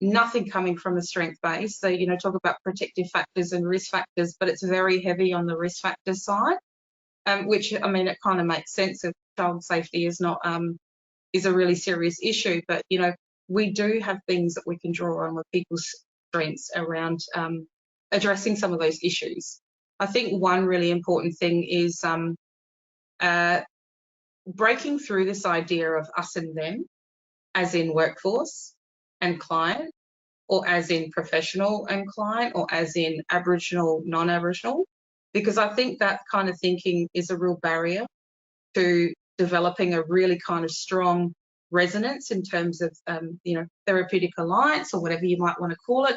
nothing coming from a strength base. So, talk about protective factors and risk factors, but it's very heavy on the risk factor side, which, I mean, it kind of makes sense if child safety is not, is a really serious issue, but, we do have things that we can draw on with people's strengths around addressing some of those issues. I think one really important thing is breaking through this idea of us and them, as in workforce and client, or as in professional and client, or as in Aboriginal, non-Aboriginal, because I think that kind of thinking is a real barrier to developing a really kind of strong resonance in terms of, therapeutic alliance or whatever you might want to call it.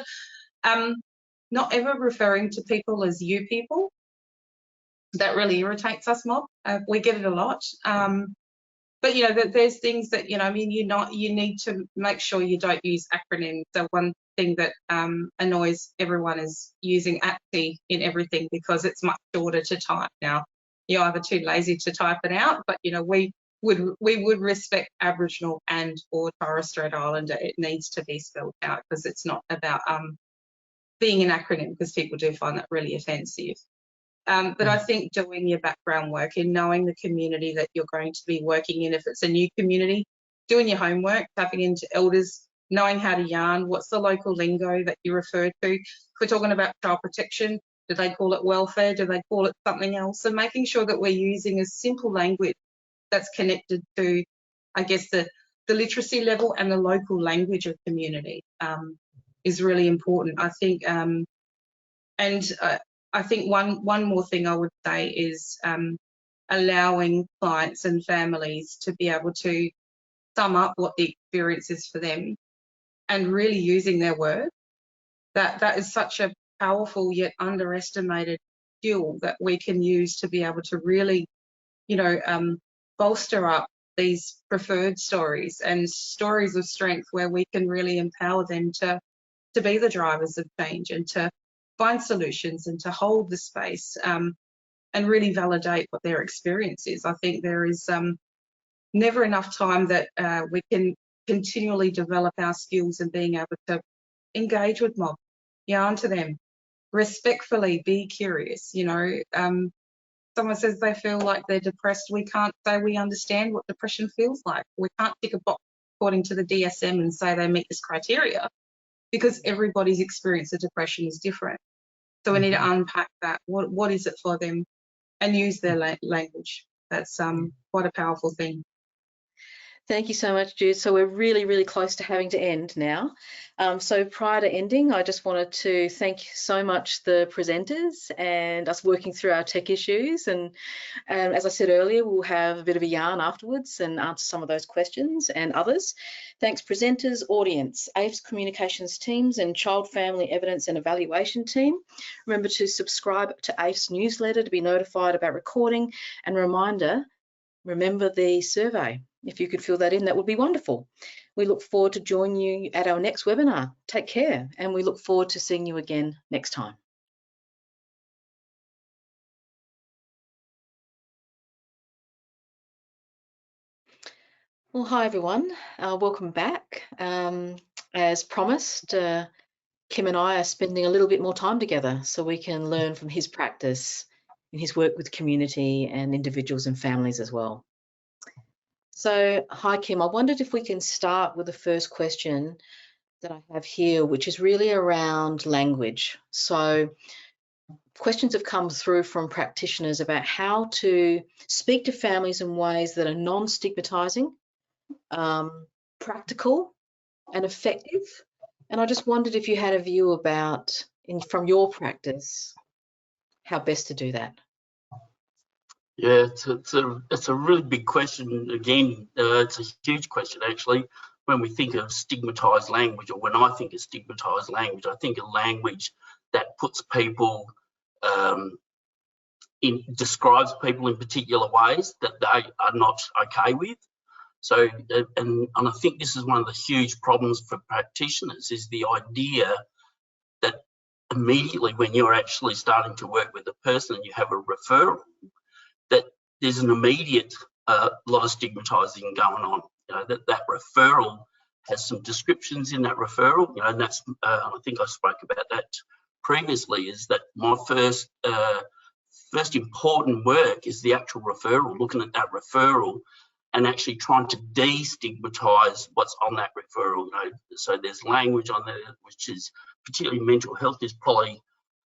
Not ever referring to people as you people. That really irritates us, mob. We get it a lot. But there's things that you need to make sure you don't use acronyms. So one thing that annoys everyone is using APSI in everything because it's much shorter to type. Now you're either too lazy to type it out, but we would respect Aboriginal and or Torres Strait Islander. It needs to be spelled out because it's not about being an acronym, because people do find that really offensive. But I think doing your background work in knowing the community that you're going to be working in, if it's a new community, doing your homework, tapping into elders, knowing how to yarn, what's the local lingo that you refer to. If we're talking about child protection, do they call it welfare? Do they call it something else? So making sure that we're using a simple language that's connected to, I guess, the literacy level and the local language of community is really important. I think, I think one more thing I would say is allowing clients and families to be able to sum up what the experience is for them and really using their words. That is such a powerful yet underestimated skill that we can use to be able to really, bolster up these preferred stories and stories of strength where we can really empower them to be the drivers of change and to find solutions and to hold the space and really validate what their experience is. I think there is never enough time that we can continually develop our skills and being able to engage with mob, yarn to them, respectfully, be curious. Someone says they feel like they're depressed, we can't say we understand what depression feels like. We can't tick a box according to the DSM and say they meet this criteria, because everybody's experience of depression is different. So we need to unpack that. What is it for them, and use their language. That's quite a powerful thing. Thank you so much, Jude. So we're really, really close to having to end now. So prior to ending, I just wanted to thank so much the presenters and us working through our tech issues. And as I said earlier, we'll have a bit of a yarn afterwards and answer some of those questions and others. Thanks presenters, audience, AIF's communications teams and child family evidence and evaluation team. Remember to subscribe to AIF's newsletter to be notified about recording, and reminder, remember the survey. If you could fill that in, that would be wonderful. We look forward to joining you at our next webinar. Take care, and we look forward to seeing you again next time. Well, hi everyone. Welcome back. As promised, Kym and I are spending a little bit more time together so we can learn from his practice and his work with community and individuals and families as well. So, hi Kym, I wondered if we can start with the first question that I have here, which is really around language. So, questions have come through from practitioners about how to speak to families in ways that are non-stigmatizing, practical and effective. And I just wondered if you had a view about, from your practice, how best to do that. Yeah, it's a really big question. Again, it's a huge question actually. When we think of stigmatized language, or when I think of stigmatized language, I think of language that puts people describes people in particular ways that they are not okay with. So, and I think this is one of the huge problems for practitioners, is the idea that immediately when you're actually starting to work with a person and you have a referral, that there's an immediate lot of stigmatizing going on. You know, that referral has some descriptions in that referral. You know, and that's I think I spoke about that previously. Is that my first important work is the actual referral, looking at that referral and actually trying to destigmatize what's on that referral. You know, so there's language on there, which is particularly mental health is probably,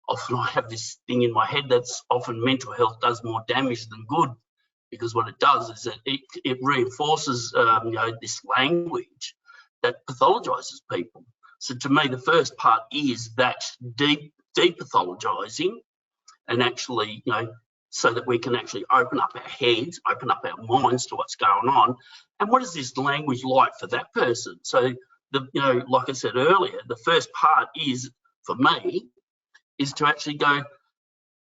often I have this thing in my head that's often mental health does more damage than good, because what it does is that it reinforces you know, this language that pathologizes people. So to me, the first part is that depathologizing, and actually, you know, so that we can actually open up our heads, open up our minds to what's going on, and what is this language like for that person. So you know, like I said earlier, the first part is, for me, is to actually go,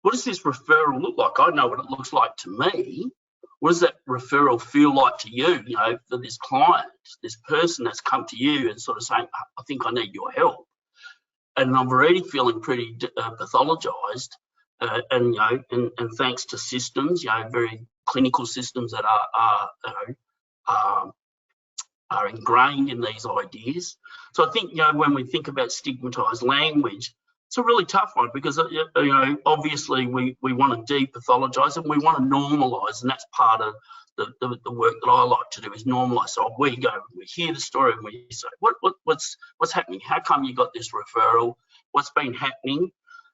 what does this referral look like? I know what it looks like to me. What does that referral feel like to you, you know, for this client, this person that's come to you and sort of saying, I think I need your help. And I'm already feeling pretty pathologized, and, you know, and thanks to systems, you know, very clinical systems that are ingrained in these ideas. So I think, you know, when we think about stigmatized language, it's a really tough one, because, you know, obviously we want to depathologize and we want to normalize, and that's part of the work that I like to do, is normalize. So we hear the story and we say, what's happening? How come you got this referral? What's been happening?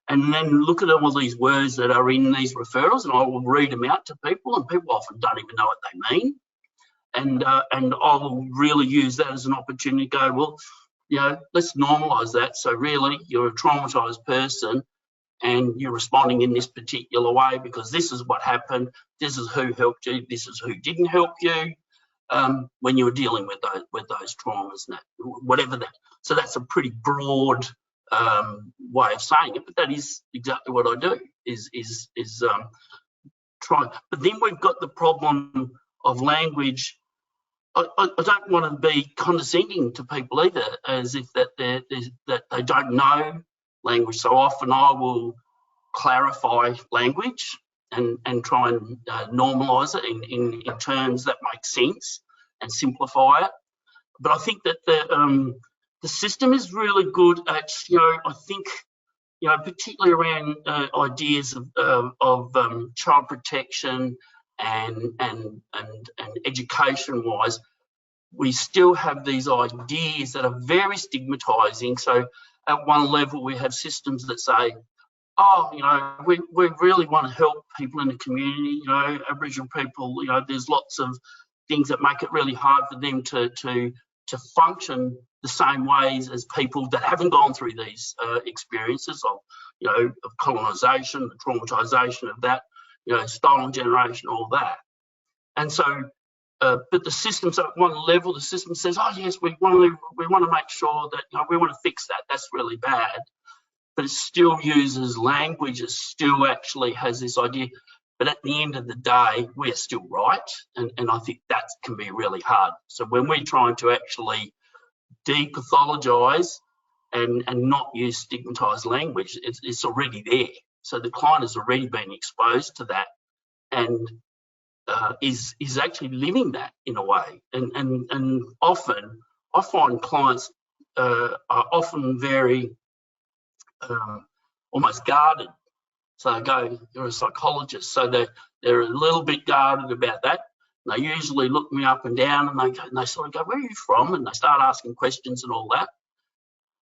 And then look at all these words that are in these referrals, and I will read them out to people, and people often don't even know what they mean. And I'll really use that as an opportunity to go, well, you know, let's normalise that. So really, you're a traumatised person and you're responding in this particular way because this is what happened, this is who helped you, this is who didn't help you when you were dealing with those traumas, and that, whatever that. So that's a pretty broad way of saying it, but that is exactly what I do, is try. But then we've got the problem of language. I don't want to be condescending to people either, as if that they don't know language. So often I will clarify language and try and normalise it in terms that make sense and simplify it. But I think that the system is really good at, you know, I think, you know, particularly around ideas of child protection and education wise, we still have these ideas that are very stigmatizing. So at one level we have systems that say, oh, you know, we really want to help people in the community, you know, Aboriginal people, you know, there's lots of things that make it really hard for them to function the same ways as people that haven't gone through these experiences of, you know, of colonisation, the traumatisation of that, you know, stolen generation, all that. And so, but the systems at one level, the system says, oh yes, we want to make sure that, you know, we want to fix that. That's really bad. But it still uses language. It still actually has this idea. But at the end of the day, we're still right. And I think that can be really hard. So when we're trying to actually depathologize and not use stigmatized language, it's already there. So the client has already been exposed to that. And is actually living that in a way, and often I find clients are often very almost guarded. So they go, you're a psychologist, so they're a little bit guarded about that. They usually look me up and down, and they sort of go, where are you from? And they start asking questions and all that.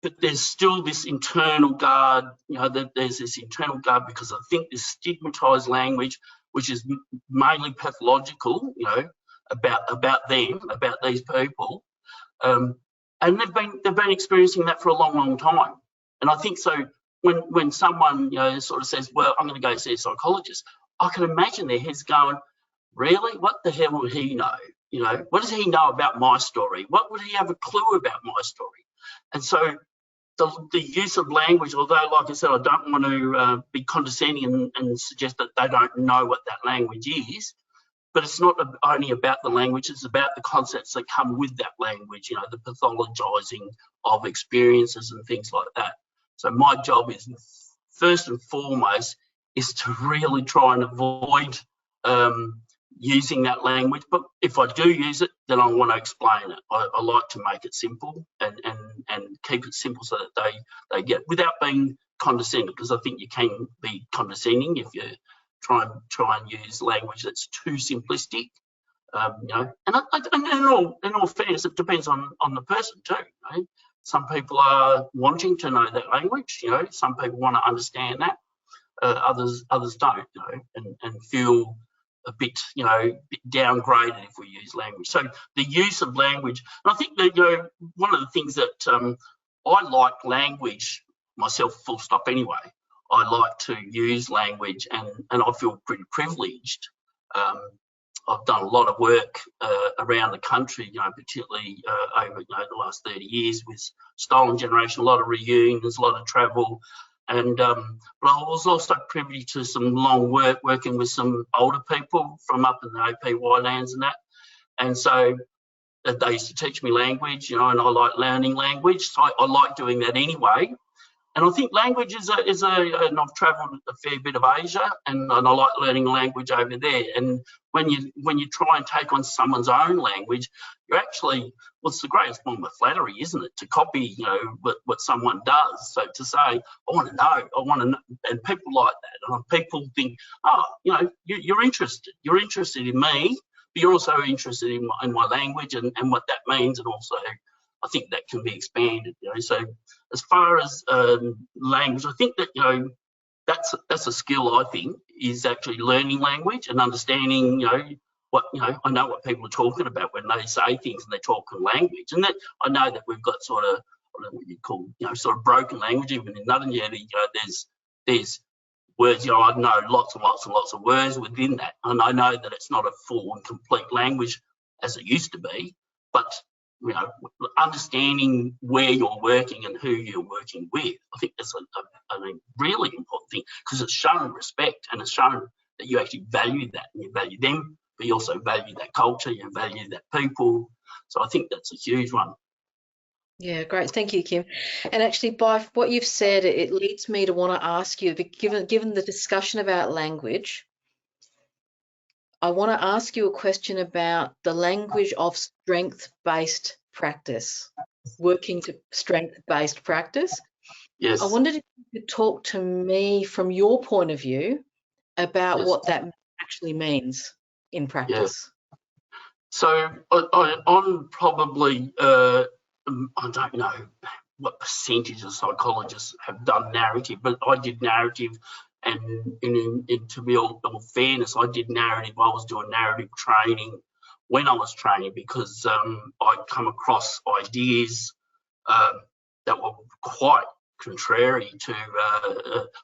But there's still this internal guard, you know, that there's this internal guard because I think this stigmatized language, which is mainly pathological, you know, about them, about these people, and they've been experiencing that for a long time. And I think so when someone, you know, sort of says, well, I'm going to go see a psychologist, I can imagine their heads going, really? What the hell would he know? You know, what does he know about my story? What would he have a clue about my story? And so the use of language, although, like I said, I don't want to be condescending and suggest that they don't know what that language is, but it's not only about the language, it's about the concepts that come with that language, you know, the pathologizing of experiences and things like that. So my job is, first and foremost, is to really try and avoid using that language. But if I do use it, then I want to explain it. I like to make it simple and keep it simple so that they get, without being condescending, because I think you can be condescending if you try and use language that's too simplistic. You know, and in all fairness, it depends on the person too. You know? Some people are wanting to know that language. You know, some people want to understand that. Others don't. You know, and feel a bit, you know, downgraded if we use language. So the use of language, and I think that, you know, one of the things that I like language myself, full stop anyway. I like to use language, and I feel pretty privileged. I've done a lot of work around the country, you know, particularly over, you know, the last 30 years with Stolen Generation, a lot of reunions, a lot of travel. And but I was also privy to some long work working with some older people from up in the APY lands and that. And so they used to teach me language, you know, and I like learning language. So I like doing that anyway. And I think language is and I've travelled a fair bit of Asia, and I like learning language over there. And when you try and take on someone's own language, you're actually, well, it's the greatest form of flattery, isn't it? To copy, you know, what someone does. So to say, I want to know, and people like that. And people think, oh, you know, you're interested in me, but you're also interested in my language and what that means, and also I think that can be expanded, you know. So as far as language, I think that, you know, that's a skill, I think, is actually learning language and understanding, you know, I know what people are talking about when they say things and they're talking language. And that I know that we've got sort of, I don't know what you call, you know, sort of broken language, even in Nuttingere, you know, there's words, you know, I know lots and lots of words within that. And I know that it's not a full and complete language as it used to be, but, you know, understanding where you're working and who you're working with, I think that's a really important thing, because it's shown respect and it's shown that you actually value that, and you value them, but you also value that culture, you value that people. So I think that's a huge one. Yeah, great. Thank you, Kym. And actually, by what you've said, it leads me to want to ask you, given the discussion about language, I want to ask you a question about the language of strength-based practice, working to strength-based practice. Yes. I wondered if you could talk to me from your point of view about Yes. what that actually means in practice. Yeah. So I'm probably, I don't know what percentage of psychologists have done narrative, but I did narrative. And to be all fairness, I did narrative. I was doing narrative training when I was training, because I'd come across ideas that were quite contrary to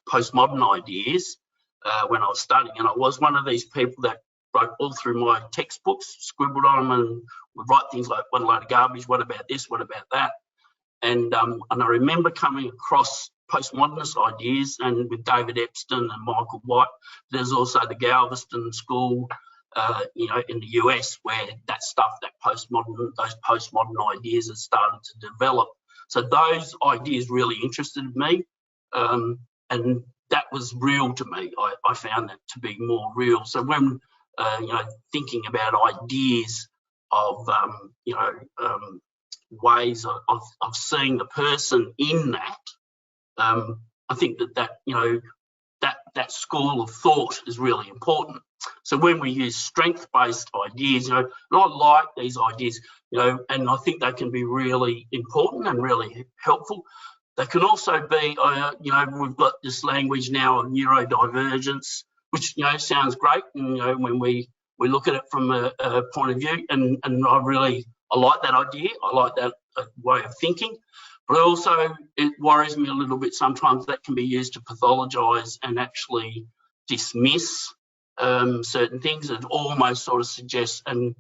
postmodern ideas when I was studying. And I was one of these people that wrote all through my textbooks, scribbled on them, and would write things like, what a load of garbage, what about this, what about that? And I remember coming across postmodernist ideas, and with David Epstein and Michael White. There's also the Galveston School, you know, in the US, where that stuff, those postmodern ideas have started to develop. So those ideas really interested me, and that was real to me. I found that to be more real. So when thinking about ideas of, ways of seeing the person in that. I think that school of thought is really important. So when we use strength-based ideas, and I like these ideas, and I think they can be really important and really helpful. They can also be, we've got this language now of neurodivergence, which sounds great, and when we look at it from a point of view, and I like that idea. I like that way of thinking. But also, it worries me a little bit sometimes that can be used to pathologise and actually dismiss certain things. It almost sort of suggests, and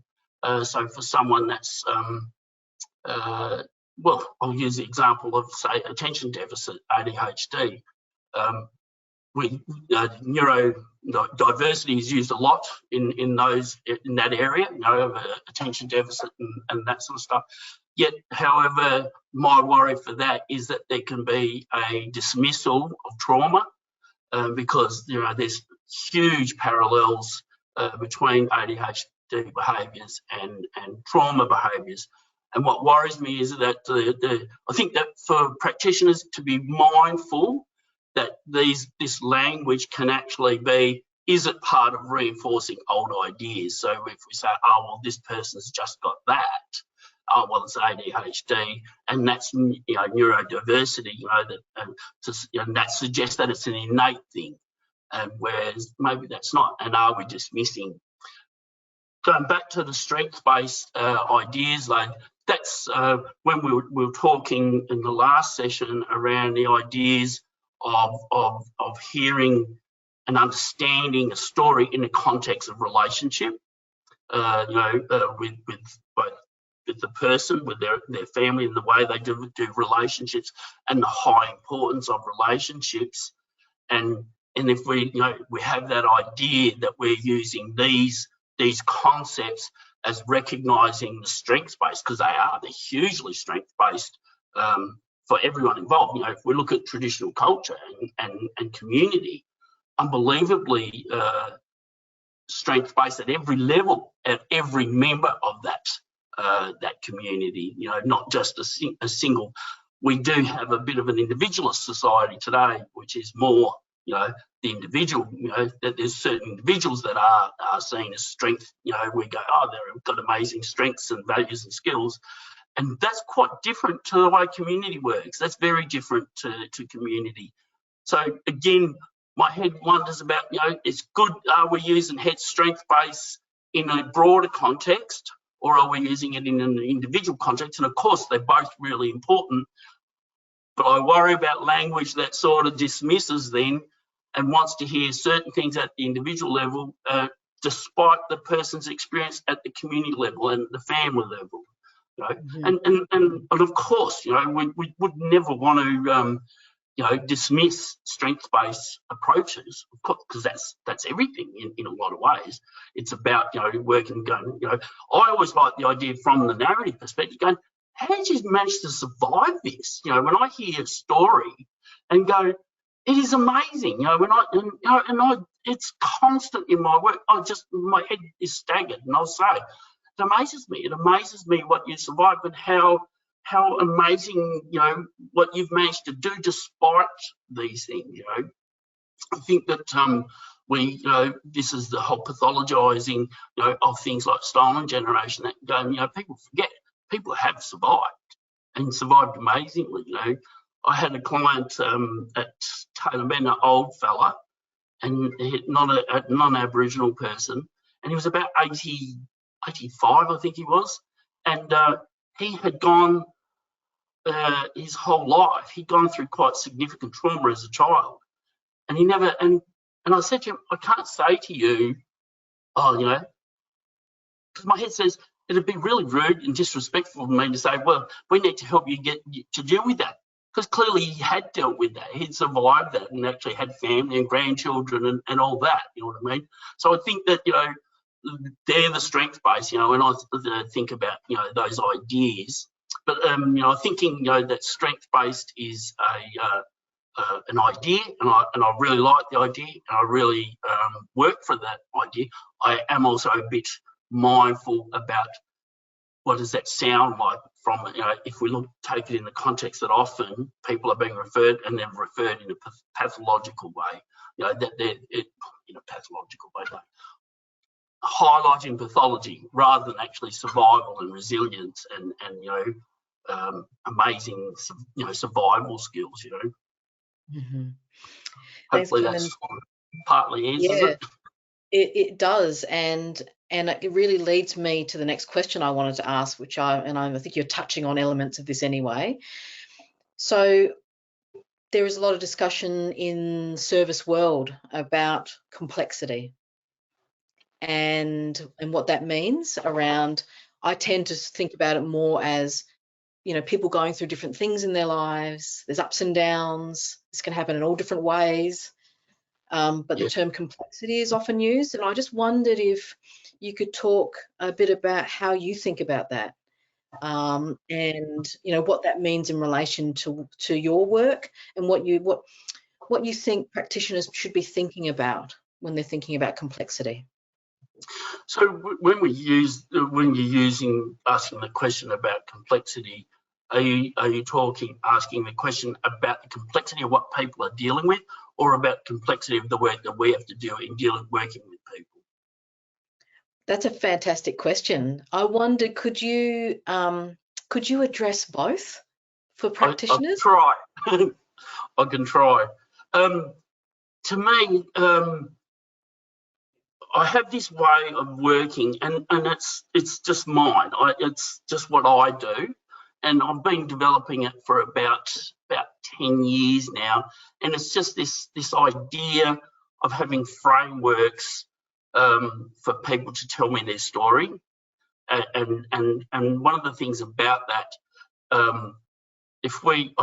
so for someone that's, well, I'll use the example of, say, attention deficit, ADHD. Neurodiversity is used a lot in that area, attention deficit and that sort of stuff. Yet, however, my worry for that is that there can be a dismissal of trauma because there's huge parallels between ADHD behaviours and trauma behaviours. And what worries me is that I think that for practitioners to be mindful that this language can actually be, is it part of reinforcing old ideas? So if we say, oh, well, this person's just got that, oh, well, it's ADHD, and that's neurodiversity, and that suggests that it's an innate thing, and whereas maybe that's not. And are we dismissing? Going back to the strength-based ideas, that's when we were talking in the last session around the ideas of hearing and understanding a story in the context of relationship, with the person, with their family, and the way they do relationships, and the high importance of relationships. And if we have that idea that we're using these concepts as recognising the strengths-based, because they're hugely strength-based for everyone involved. If we look at traditional culture and community, unbelievably strength-based at every level, at every member of that community. Not just a single. We do have a bit of an individualist society today, which is more, the individual. That there's certain individuals that are seen as strength. We go, oh, they've got amazing strengths and values and skills. And that's quite different to the way community works. That's very different to community. So again, my head wonders about, it's good, are we using head strength-based in a broader context, or are we using it in an individual context? And of course, they're both really important. But I worry about language that sort of dismisses then and wants to hear certain things at the individual level, despite the person's experience at the community level and the family level. And of course, we would never want to, dismiss strength-based approaches, of course, because that's everything in a lot of ways. It's about, working, going, I always like the idea from the narrative perspective, going, how did you manage to survive this? When I hear a story and go, it is amazing, it's constant in my work. My head is staggered, and I'll say, it amazes me what you survived, and how amazing, what you've managed to do despite these things. I think that this is the whole pathologising, of things like stolen generation. That go, people forget, people have survived and survived amazingly. I had a client at Taylor Ben, an old fella, and not a non-Aboriginal person, and he was about 80. 85, I think he was, and he had gone his whole life. He'd gone through quite significant trauma as a child, and he never. And I said to him, I can't say to you, because my head says it'd be really rude and disrespectful of me to say, well, we need to help you get to deal with that, because clearly he had dealt with that. He'd survived that and actually had family and grandchildren and all that. You know what I mean? So I think that they're the strength base, when I think about, those ideas. But, thinking, that strength-based is an idea, and I really like the idea, and I really work for that idea, I am also a bit mindful about what does that sound like from, if we take it in the context that often people are being referred, and then referred in a pathological way, that they're in a pathological way, like highlighting pathology rather than actually survival and resilience and amazing survival skills. Mm-hmm. Hopefully Thanks, that's partly answers it. It does, and it really leads me to the next question I wanted to ask, which I think you're touching on elements of this anyway. So there is a lot of discussion in service world about complexity and what that means around. I tend to think about it more as, people going through different things in their lives. There's ups and downs. This can happen in all different ways. But the term complexity is often used, and I just wondered if you could talk a bit about how you think about that, and what that means in relation to your work, and what you think practitioners should be thinking about when they're thinking about complexity. So when you're asking the question about complexity, are you asking the question about the complexity of what people are dealing with, or about complexity of the work that we have to do in working with people? That's a fantastic question. I wondered, could you address both for practitioners? I'll try. I can try. To me, I have this way of working, and it's just mine. It's just what I do, and I've been developing it for about 10 years now. And it's just this idea of having frameworks for people to tell me their story. And one of the things about that, I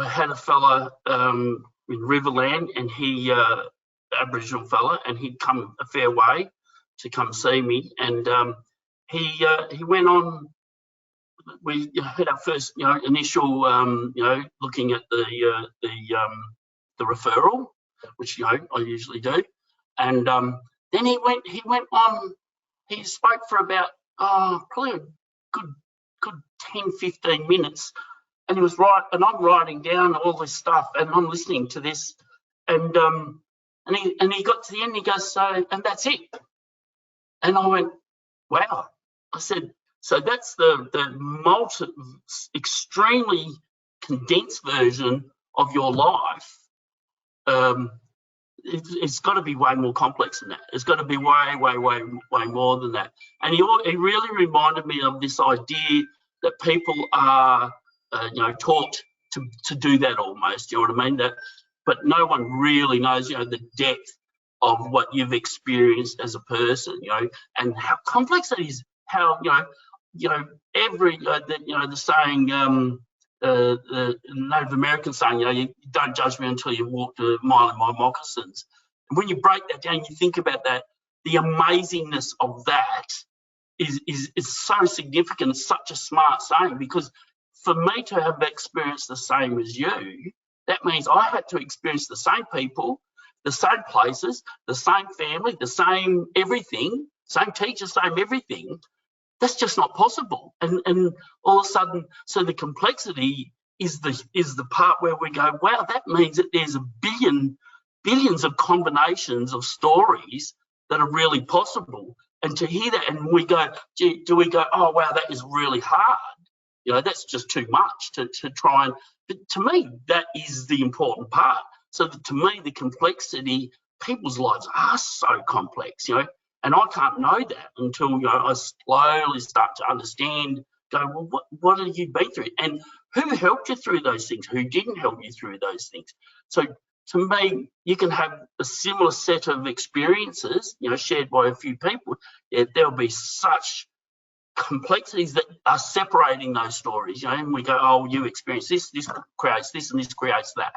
had a fella in Riverland, and he Aboriginal fella, and he'd come a fair way to come see me, and he went on. We had our first, initial, looking at the referral, which I usually do, and then he went on. He spoke for about probably a good 10-15 minutes, and he was and I'm writing down all this stuff, and I'm listening to this, and he got to the end. He goes, "So, and that's it." And I went, "Wow." I said, "So that's the extremely condensed version of your life. It's got to be way more complex than that. It's got to be way more than that." And he really reminded me of this idea that people are, taught to do that almost. You know what I mean? But no one really knows, the depth of what you've experienced as a person, and how complex it is. How every the saying, the Native American saying, you don't judge me until you've walked a mile in my moccasins. And when you break that down, you think about that, the amazingness of that is so significant. It's such a smart saying, because for me to have experienced the same as you, that means I had to experience the same people, the same places, the same family, the same everything, same teacher, same everything. That's just not possible. And all of a sudden, so the complexity is the part where we go, wow, that means that there's billions of combinations of stories that are really possible. And to hear that, and we go, do we go, oh wow, that is really hard. That's just too much to try and. But to me, that is the important part. So to me, the complexity, people's lives are so complex, and I can't know that until I slowly start to understand. Go, well, what have you been through, and who helped you through those things? Who didn't help you through those things? So to me, you can have a similar set of experiences, shared by a few people. There'll be such complexities that are separating those stories, and we go, oh, you experience this creates this, and this creates that.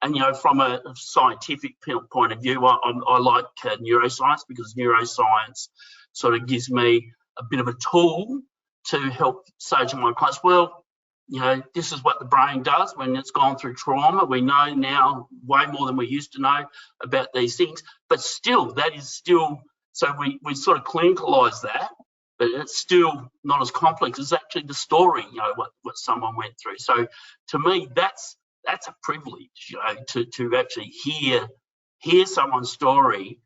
And from a scientific point of view, I like neuroscience, because neuroscience sort of gives me a bit of a tool to help say to my clients, well, you know, this is what the brain does when it's gone through trauma. We know now way more than we used to know about these things, but still, that is still, so we sort of clinicalise that, but it's still not as complex as actually the story, you know, what someone went through. So to me, that's a privilege, you know, to actually hear someone's story,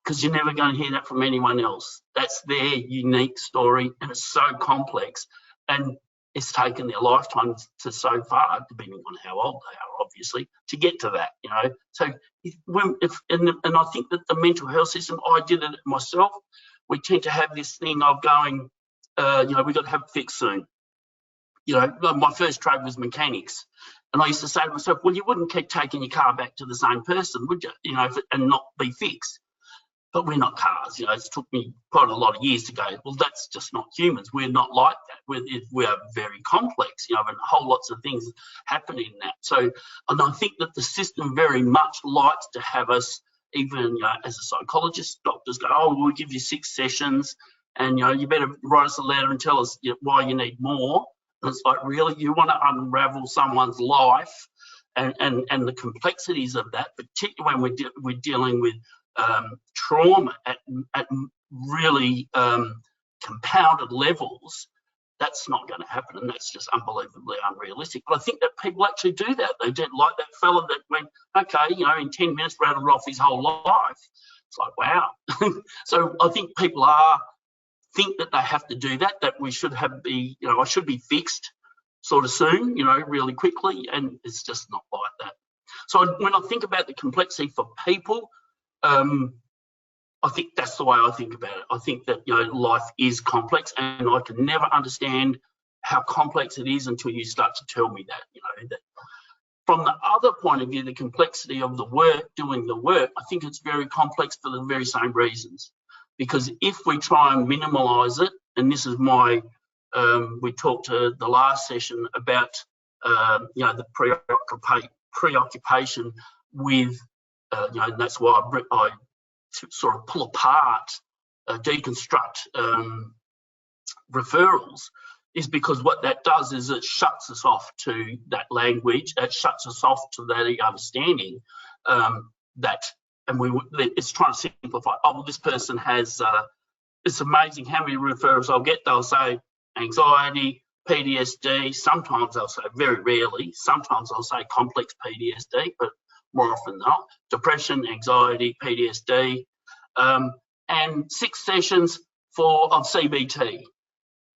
because you're never going to hear that from anyone else. That's their unique story, and it's so complex, and it's taken their lifetime to so far, depending on how old they are, obviously, to get to that, you know. So and I think that the mental health system, I did it myself, we tend to have this thing of going, you know, we've got to have it fixed soon. You know, my first trade was mechanics, and I used to say to myself, well, you wouldn't keep taking your car back to the same person, would you? You know, and not be fixed. But we're not cars, you know. It took me quite a lot of years to go, well, that's just not humans. We're not like that. We are very complex, you know, and whole lots of things happen in that. So, and I think that the system very much likes to have us, even, you know, as a psychologist, doctors go, oh, we'll give you 6 sessions, and, you know, you better write us a letter and tell us, you know, why you need more. And it's like, really, you want to unravel someone's life and the complexities of that, particularly when we're dealing with trauma at really compounded levels. That's not going to happen, and that's just unbelievably unrealistic. But I think that people actually do that. They did, like that fella that went, okay, you know, in 10 minutes rattled off his whole life. It's like, wow. So I think people think that they have to do that, that we should you know, I should be fixed sort of soon, you know, really quickly, and it's just not like that. So when I think about the complexity for people, I think that's the way I think about it. I think that, you know, life is complex, and I can never understand how complex it is until you start to tell me that, you know. That from the other point of view, the complexity of the work, doing the work, I think it's very complex for the very same reasons. Because if we try and minimise it, and this is my, we talked to the last session about, you know, the preoccupation with, you know, and that's why I sort of pull apart, deconstruct referrals, is because what that does is it shuts us off to that language, it shuts us off to that understanding that, and it's trying to simplify. Oh, well, this person has, it's amazing how many referrals I'll get. They'll say anxiety, PTSD, sometimes they'll say, very rarely, sometimes they'll say complex PTSD, but more often than not, depression, anxiety, PTSD, and 6 sessions of CBT,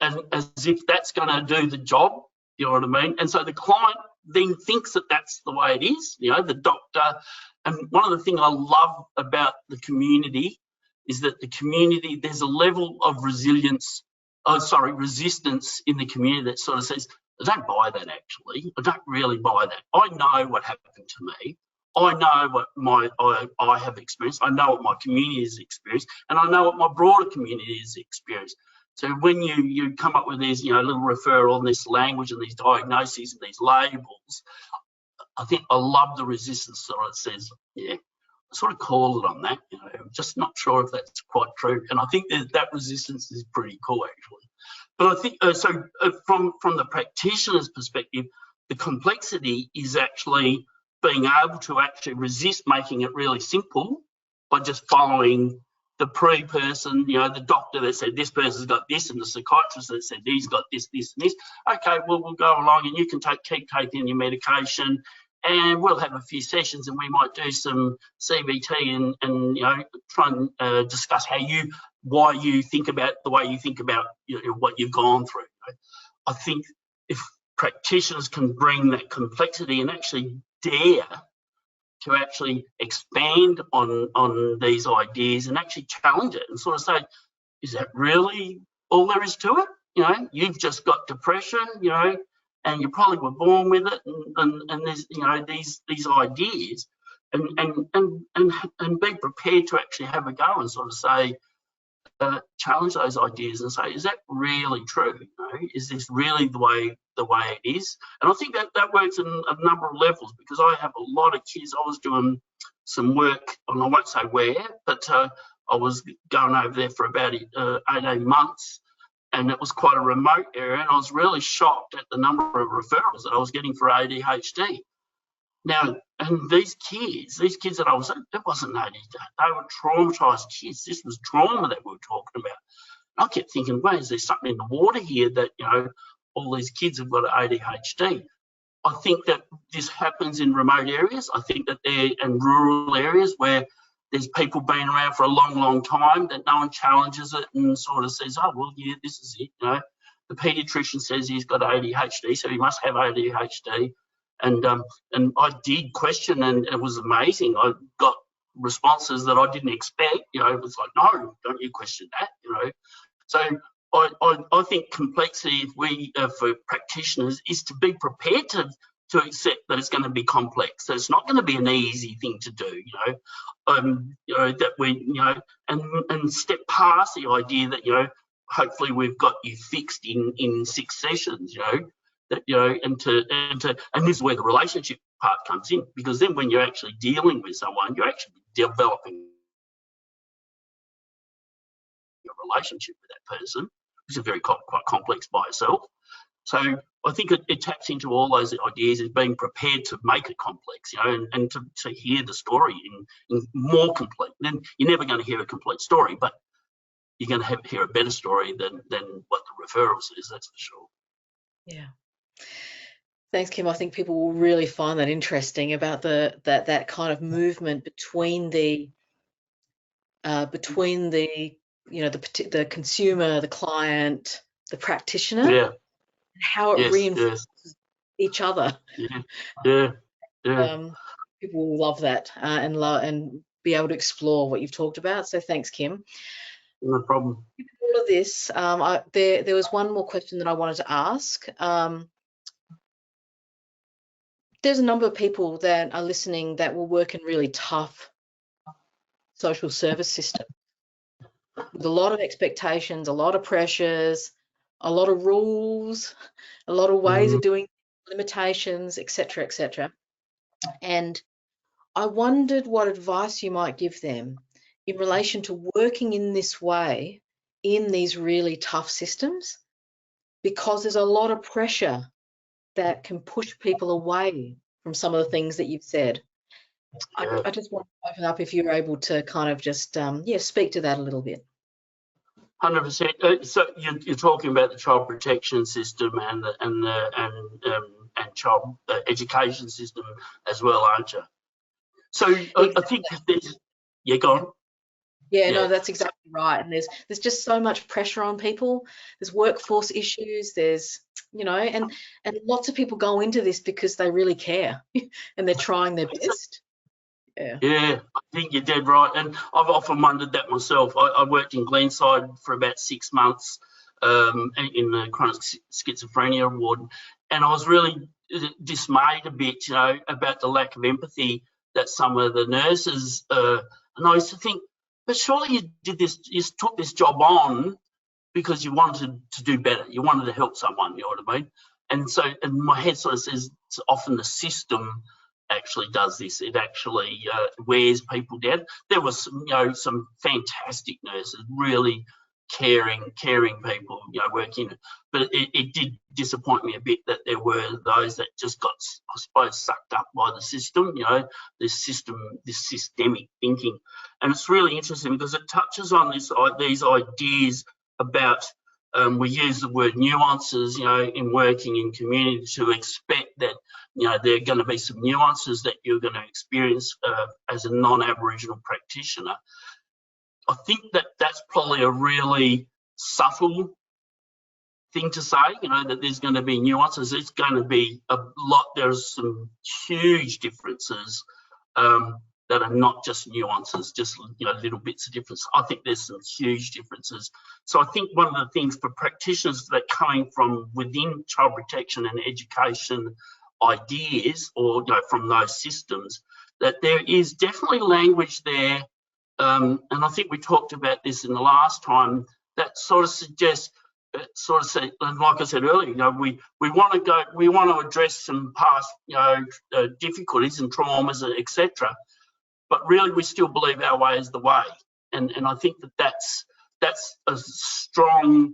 and as if that's going to do the job, you know what I mean? And so the client then thinks that that's the way it is, you know, the doctor. And one of the things I love about the community is that the community, there's a level of resistance in the community that sort of says, I don't buy that actually. I don't really buy that. I know what happened to me. I know what I have experienced. I know what my community has experienced, and I know what my broader community has experienced. So when you come up with these, you know, little referral and this language and these diagnoses and these labels, I think I love the resistance that it says, yeah, I sort of call it on that. You know, I'm just not sure if that's quite true, and I think that resistance is pretty cool actually. But I think from the practitioner's perspective, the complexity is actually being able to actually resist making it really simple by just following the person, you know, the doctor that said this person's got this, and the psychiatrist that said he's got this, this, and this. Okay, well, we'll go along, and you can keep taking your medication, and we'll have a few sessions, and we might do some CBT and you know, try and discuss why you think about the way you think about, you know, what you've gone through. I think if practitioners can bring that complexity and actually dare to actually expand on these ideas and actually challenge it and sort of say, is that really all there is to it? You know, you've just got depression, you know, and you probably were born with it, and there's, you know, these ideas, and be prepared to actually have a go and sort of say, challenge those ideas and say, is that really true? You know, is this really the way it is? And I think that works in a number of levels, because I have a lot of kids. I was doing some work, and I won't say where, but I was going over there for about 18 months, and it was quite a remote area, and I was really shocked at the number of referrals that I was getting for ADHD. Now, and these kids that I was at, it wasn't ADHD, they were traumatised kids. This was trauma that we were talking about. I kept thinking, well, is there something in the water here that, you know, all these kids have got ADHD? I think that this happens in remote areas. I think that they're in rural areas where there's people been around for a long, long time that no one challenges it and sort of says, oh, well, yeah, this is it. You know, the paediatrician says he's got ADHD, so he must have ADHD. And I did question, and it was amazing. I got responses that I didn't expect. You know, it was like, no, don't you question that, you know. So I think complexity, if we for practitioners, is to be prepared to accept that it's going to be complex. So it's not going to be an easy thing to do, you know, that we, you know, and step past the idea that, you know, hopefully we've got you fixed in 6 sessions, you know, that, you know, and this is where the relationship part comes in, because then when you're actually dealing with someone, you're actually developing a relationship with that person, which is very quite complex by itself. So I think it taps into all those ideas as being prepared to make it complex, you know, and to hear the story in more complete. Then you're never going to hear a complete story, but you're going to hear a better story than what the referral says, that's for sure. Yeah. Thanks, Kym. I think people will really find that interesting about that kind of movement between the you know, the consumer, the client, the practitioner, Yeah. and how it reinforces each other. Yeah. People will love that and be able to explore what you've talked about. So thanks, Kym. No problem. All of this, there was one more question that I wanted to ask. There's a number of people that are listening that will work in really tough social service systems with a lot of expectations, a lot of pressures, a lot of rules, a lot of ways of doing limitations, etc., etc. And I wondered what advice you might give them in relation to working in this way in these really tough systems, because there's a lot of pressure that can push people away from some of the things that you've said. Yeah. I just want to open up if you're able to kind of just speak to that a little bit. 100%. So you're talking about the child protection system and child education system as well, aren't you? So exactly. I think there's, go on. Yeah, no, that's exactly right. And there's just so much pressure on people. There's workforce issues. There's, you know, and lots of people go into this because they really care and they're trying their best. Yeah, I think you're dead right. And I've often wondered that myself. I worked in Glenside for about 6 months in the chronic schizophrenia ward, and I was really dismayed a bit, you know, about the lack of empathy that some of the nurses, and I used to think, but surely you took this job on because you wanted to do better. You wanted to help someone, you know what I mean? And so, and my head sort of says it's often the system actually does this. It actually wears people down. There was some fantastic nurses, really caring people, you know, working. But it did disappoint me a bit that there were those that just got, I suppose, sucked up by the system, you know, this systemic thinking. And it's really interesting because it touches on these ideas about, we use the word nuances, you know, in working in community, to expect that, you know, there are going to be some nuances that you're going to experience as a non-Aboriginal practitioner. I think that that's probably a really subtle thing to say, you know, that there's going to be nuances. It's going to be a lot. There's some huge differences that are not just nuances, just, you know, little bits of difference. I think there's some huge differences. So I think one of the things for practitioners that coming from within child protection and education ideas, or, you know, from those systems, that there is definitely language there, and I think we talked about this in the last time, that sort of suggests, and like I said earlier, you know, we want to address some past, you know, difficulties and traumas, etc. But really, we still believe our way is the way, and I think that that's a strong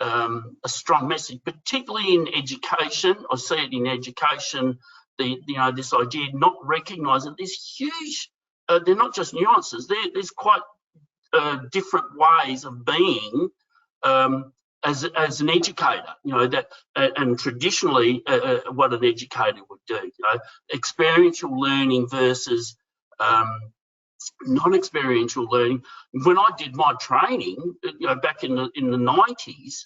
a strong message, particularly in education. I see it in education, this idea not recognising there's huge, they're not just nuances, there's quite different ways of being as an educator, and traditionally what an educator would do, experiential learning versus non-experiential learning. When I did my training, back in the 90s,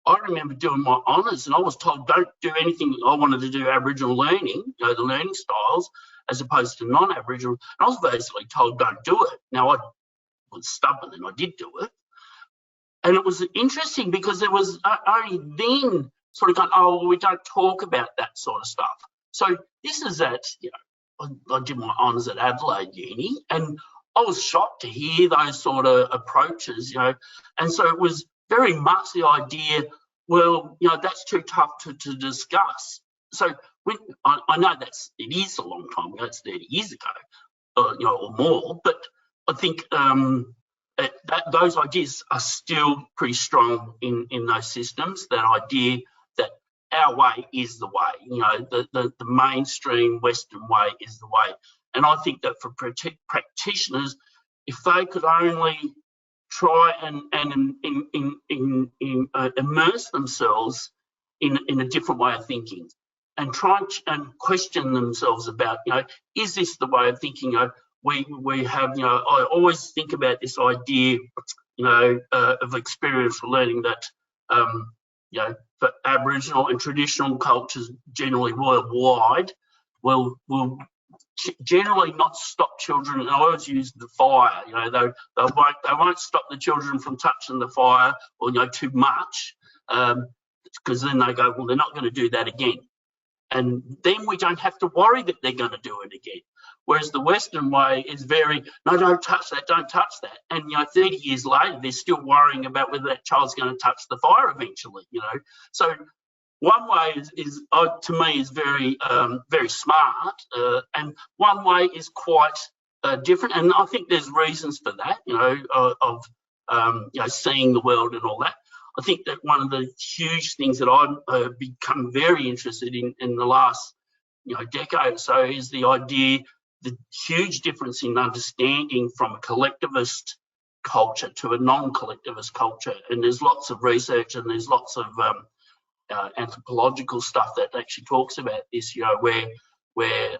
I remember doing my honours and I was told don't do anything. I wanted to do Aboriginal learning, the learning styles, as opposed to non-Aboriginal. And I was basically told don't do it. Now, I was stubborn and I did do it. And it was interesting because there was only then sort of going, oh, well, we don't talk about that sort of stuff. So this is at, I did my honours at Adelaide Uni, and I was shocked to hear those sort of approaches, and so it was very much the idea, well, that's too tough to discuss. So when I know it is a long time ago, it's 30 years ago, or more, but I think those ideas are still pretty strong in those systems. That idea that our way is the way, the mainstream Western way is the way. And I think that for practitioners, if they could only try and immerse themselves in a different way of thinking, and try and question themselves about, is this the way of thinking? We have, I always think about this idea, of experiential learning that, for Aboriginal and traditional cultures generally worldwide, will generally not stop children. And I always use the fire. They won't stop the children from touching the fire or too much, because then they go, well, they're not going to do that again. And then we don't have to worry that they're going to do it again. Whereas the Western way is very, no, don't touch that, don't touch that. And 30 years later, they're still worrying about whether that child's going to touch the fire eventually. So one way is to me is very very smart, and one way is quite different. And I think there's reasons for that, of seeing the world and all that. I think that one of the huge things that I've become very interested in the last decade or so is the idea, the huge difference in understanding from a collectivist culture to a non-collectivist culture. And there's lots of research and there's lots of anthropological stuff that actually talks about this, where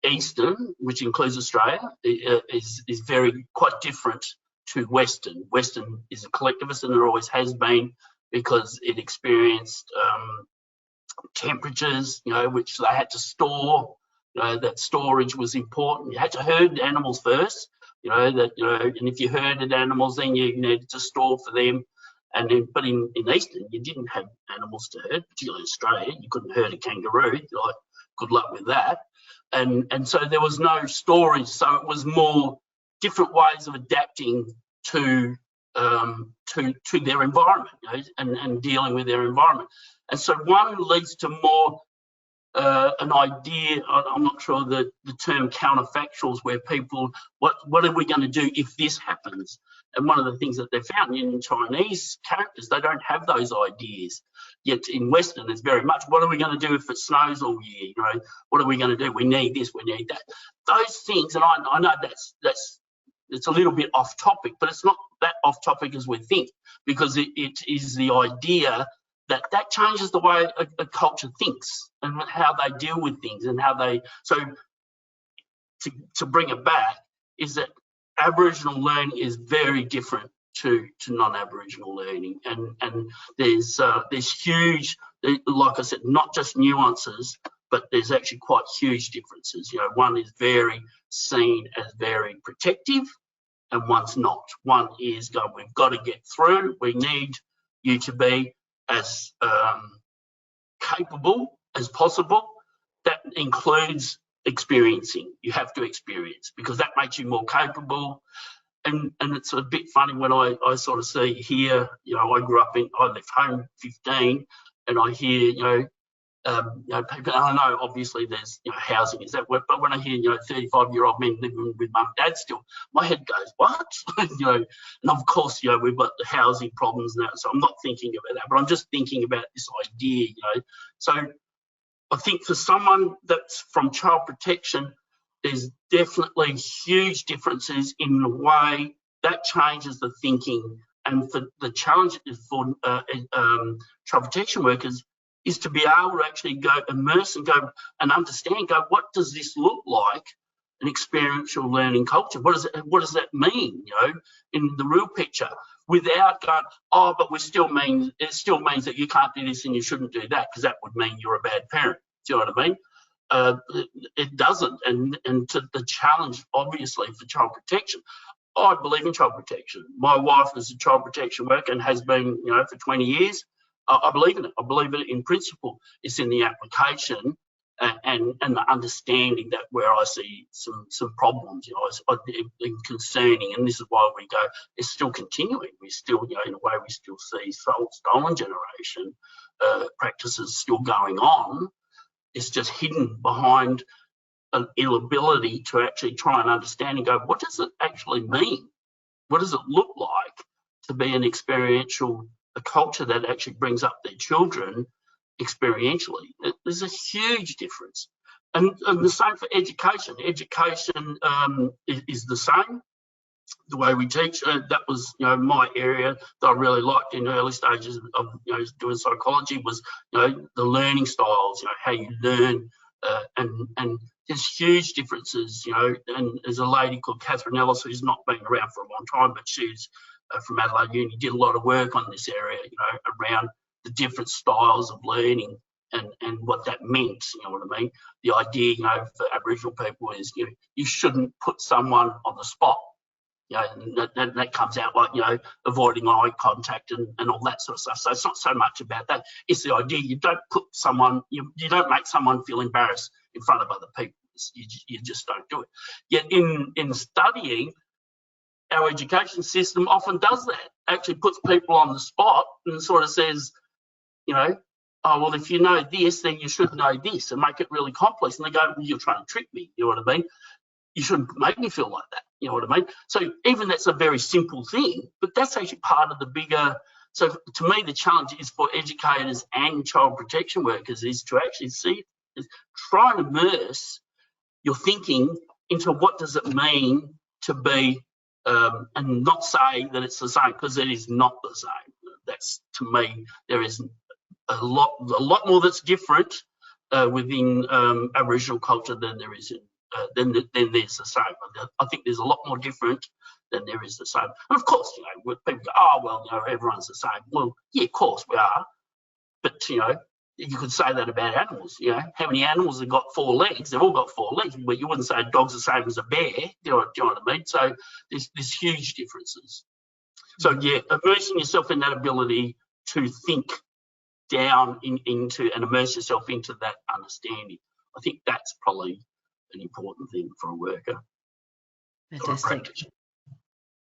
Eastern, which includes Australia, is very quite different to Western. Western is a collectivist, and it always has been, because it experienced temperatures, which they had to store. That storage was important. You had to herd animals first, and if you herded animals, then you needed to store for them. And then, but in Eastern, you didn't have animals to herd, particularly in Australia. You couldn't herd a kangaroo. Good luck with that. And so there was no storage. So it was more different ways of adapting to their environment, and dealing with their environment. And so one leads to more an idea. I'm not sure the term counterfactuals, where people, what are we going to do if this happens? And one of the things that they found in Chinese characters, they don't have those ideas. Yet in Western, it's very much, what are we going to do if it snows all year? What are we going to do? We need this, we need that. Those things, and I know it's a little bit off topic, but it's not that off topic as we think, because it is the idea that changes the way a culture thinks and how they deal with things and how they. So to bring it back is that Aboriginal learning is very different to non-Aboriginal learning, and there's huge, like I said, not just nuances, but there's actually quite huge differences. One is very seen as very protective, and one's not. One is going, we've got to get through. We need you to be as capable as possible. That includes experiencing. You have to experience, because that makes you more capable. And it's a bit funny when I sort of see here, I left home 15, and I hear, You know, people, I know obviously there's, you know, housing is that work, but when I hear, you know, 35-year-old men living with mum and dad still, my head goes, what? You know, and of course, you know, we've got the housing problems now, so I'm not thinking about that, but I'm just thinking about this idea, you know. So I think for someone that's from child protection, there's definitely huge differences in the way that changes the thinking. And for the challenge for child protection workers is to be able to actually go immerse and go and understand, go, what does this look like, an experiential learning culture? What does that mean, you know, in the real picture, without going, oh, but it still means that you can't do this and you shouldn't do that, because that would mean you're a bad parent. Do you know what I mean? It doesn't. And to the challenge, obviously, for child protection, I believe in child protection. My wife is a child protection worker and has been, you know, for 20 years. I believe in it. I believe it in principle. It's in the application and the understanding that where I see some problems, you know, it's concerning. And this is why we go, it's still continuing. We still, you know, in a way, we still see stolen generation practices still going on. It's just hidden behind an inability to actually try and understand and go, what does it actually mean? What does it look like to be an experiential, a culture that actually brings up their children experientially? There's a huge difference. And the same for education. Education is the same. The way we teach, that was, you know, my area that I really liked in early stages of, you know, doing psychology was, you know, the learning styles, you know, how you learn, and there's huge differences, you know. And there's a lady called Catherine Ellis who's not been around for a long time, but she's from Adelaide Uni, did a lot of work on this area, you know, around the different styles of learning and what that meant, you know what I mean? The idea, you know, for Aboriginal people is, you know, you shouldn't put someone on the spot. You know, that comes out like, you know, avoiding eye contact and all that sort of stuff. So it's not so much about that. It's the idea you don't put someone, you don't make someone feel embarrassed in front of other people. You just don't do it. Yet in studying, our education system often does that, actually puts people on the spot and sort of says, you know, oh, well, if you know this, then you should know this, and make it really complex. And they go, well, you're trying to trick me, you know what I mean? You shouldn't make me feel like that, you know what I mean? So even that's a very simple thing, but that's actually part of the bigger. So to me, the challenge is for educators and child protection workers is to actually try and immerse your thinking into what does it mean to be, and not say that it's the same, because it is not the same. That's, to me, there is a lot more that's different within Aboriginal culture than there is in then there's the same. I think there's a lot more different than there is the same. And of course, you know, people go, oh, well, you know, everyone's the same. Well, yeah, of course we are. But, you know, you could say that about animals. You know, how many animals have got 4 legs? They've all got 4 legs, but you wouldn't say a dog's the same as a bear. Do you know what I mean? So there's huge differences. So, yeah, immersing yourself in that ability to think down into and immerse yourself into that understanding. I think that's probably an important thing for a worker. Fantastic.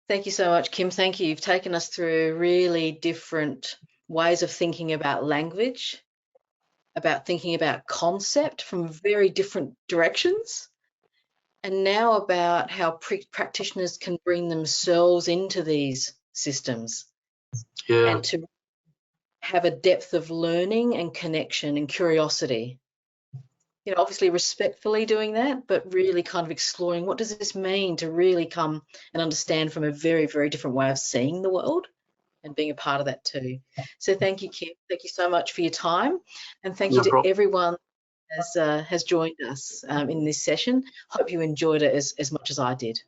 Thank you so much, Kym. Thank you. You've taken us through really different ways of thinking about language, about thinking about concept from very different directions, and now about how practitioners can bring themselves into these systems, and to have a depth of learning and connection and curiosity. You know, obviously respectfully doing that, but really kind of exploring what does this mean to really come and understand from a very, very different way of seeing the world and being a part of that too. So thank you, Kym. Thank you so much for your time, and thank you to everyone has joined us in this session. Hope you enjoyed it as much as I did.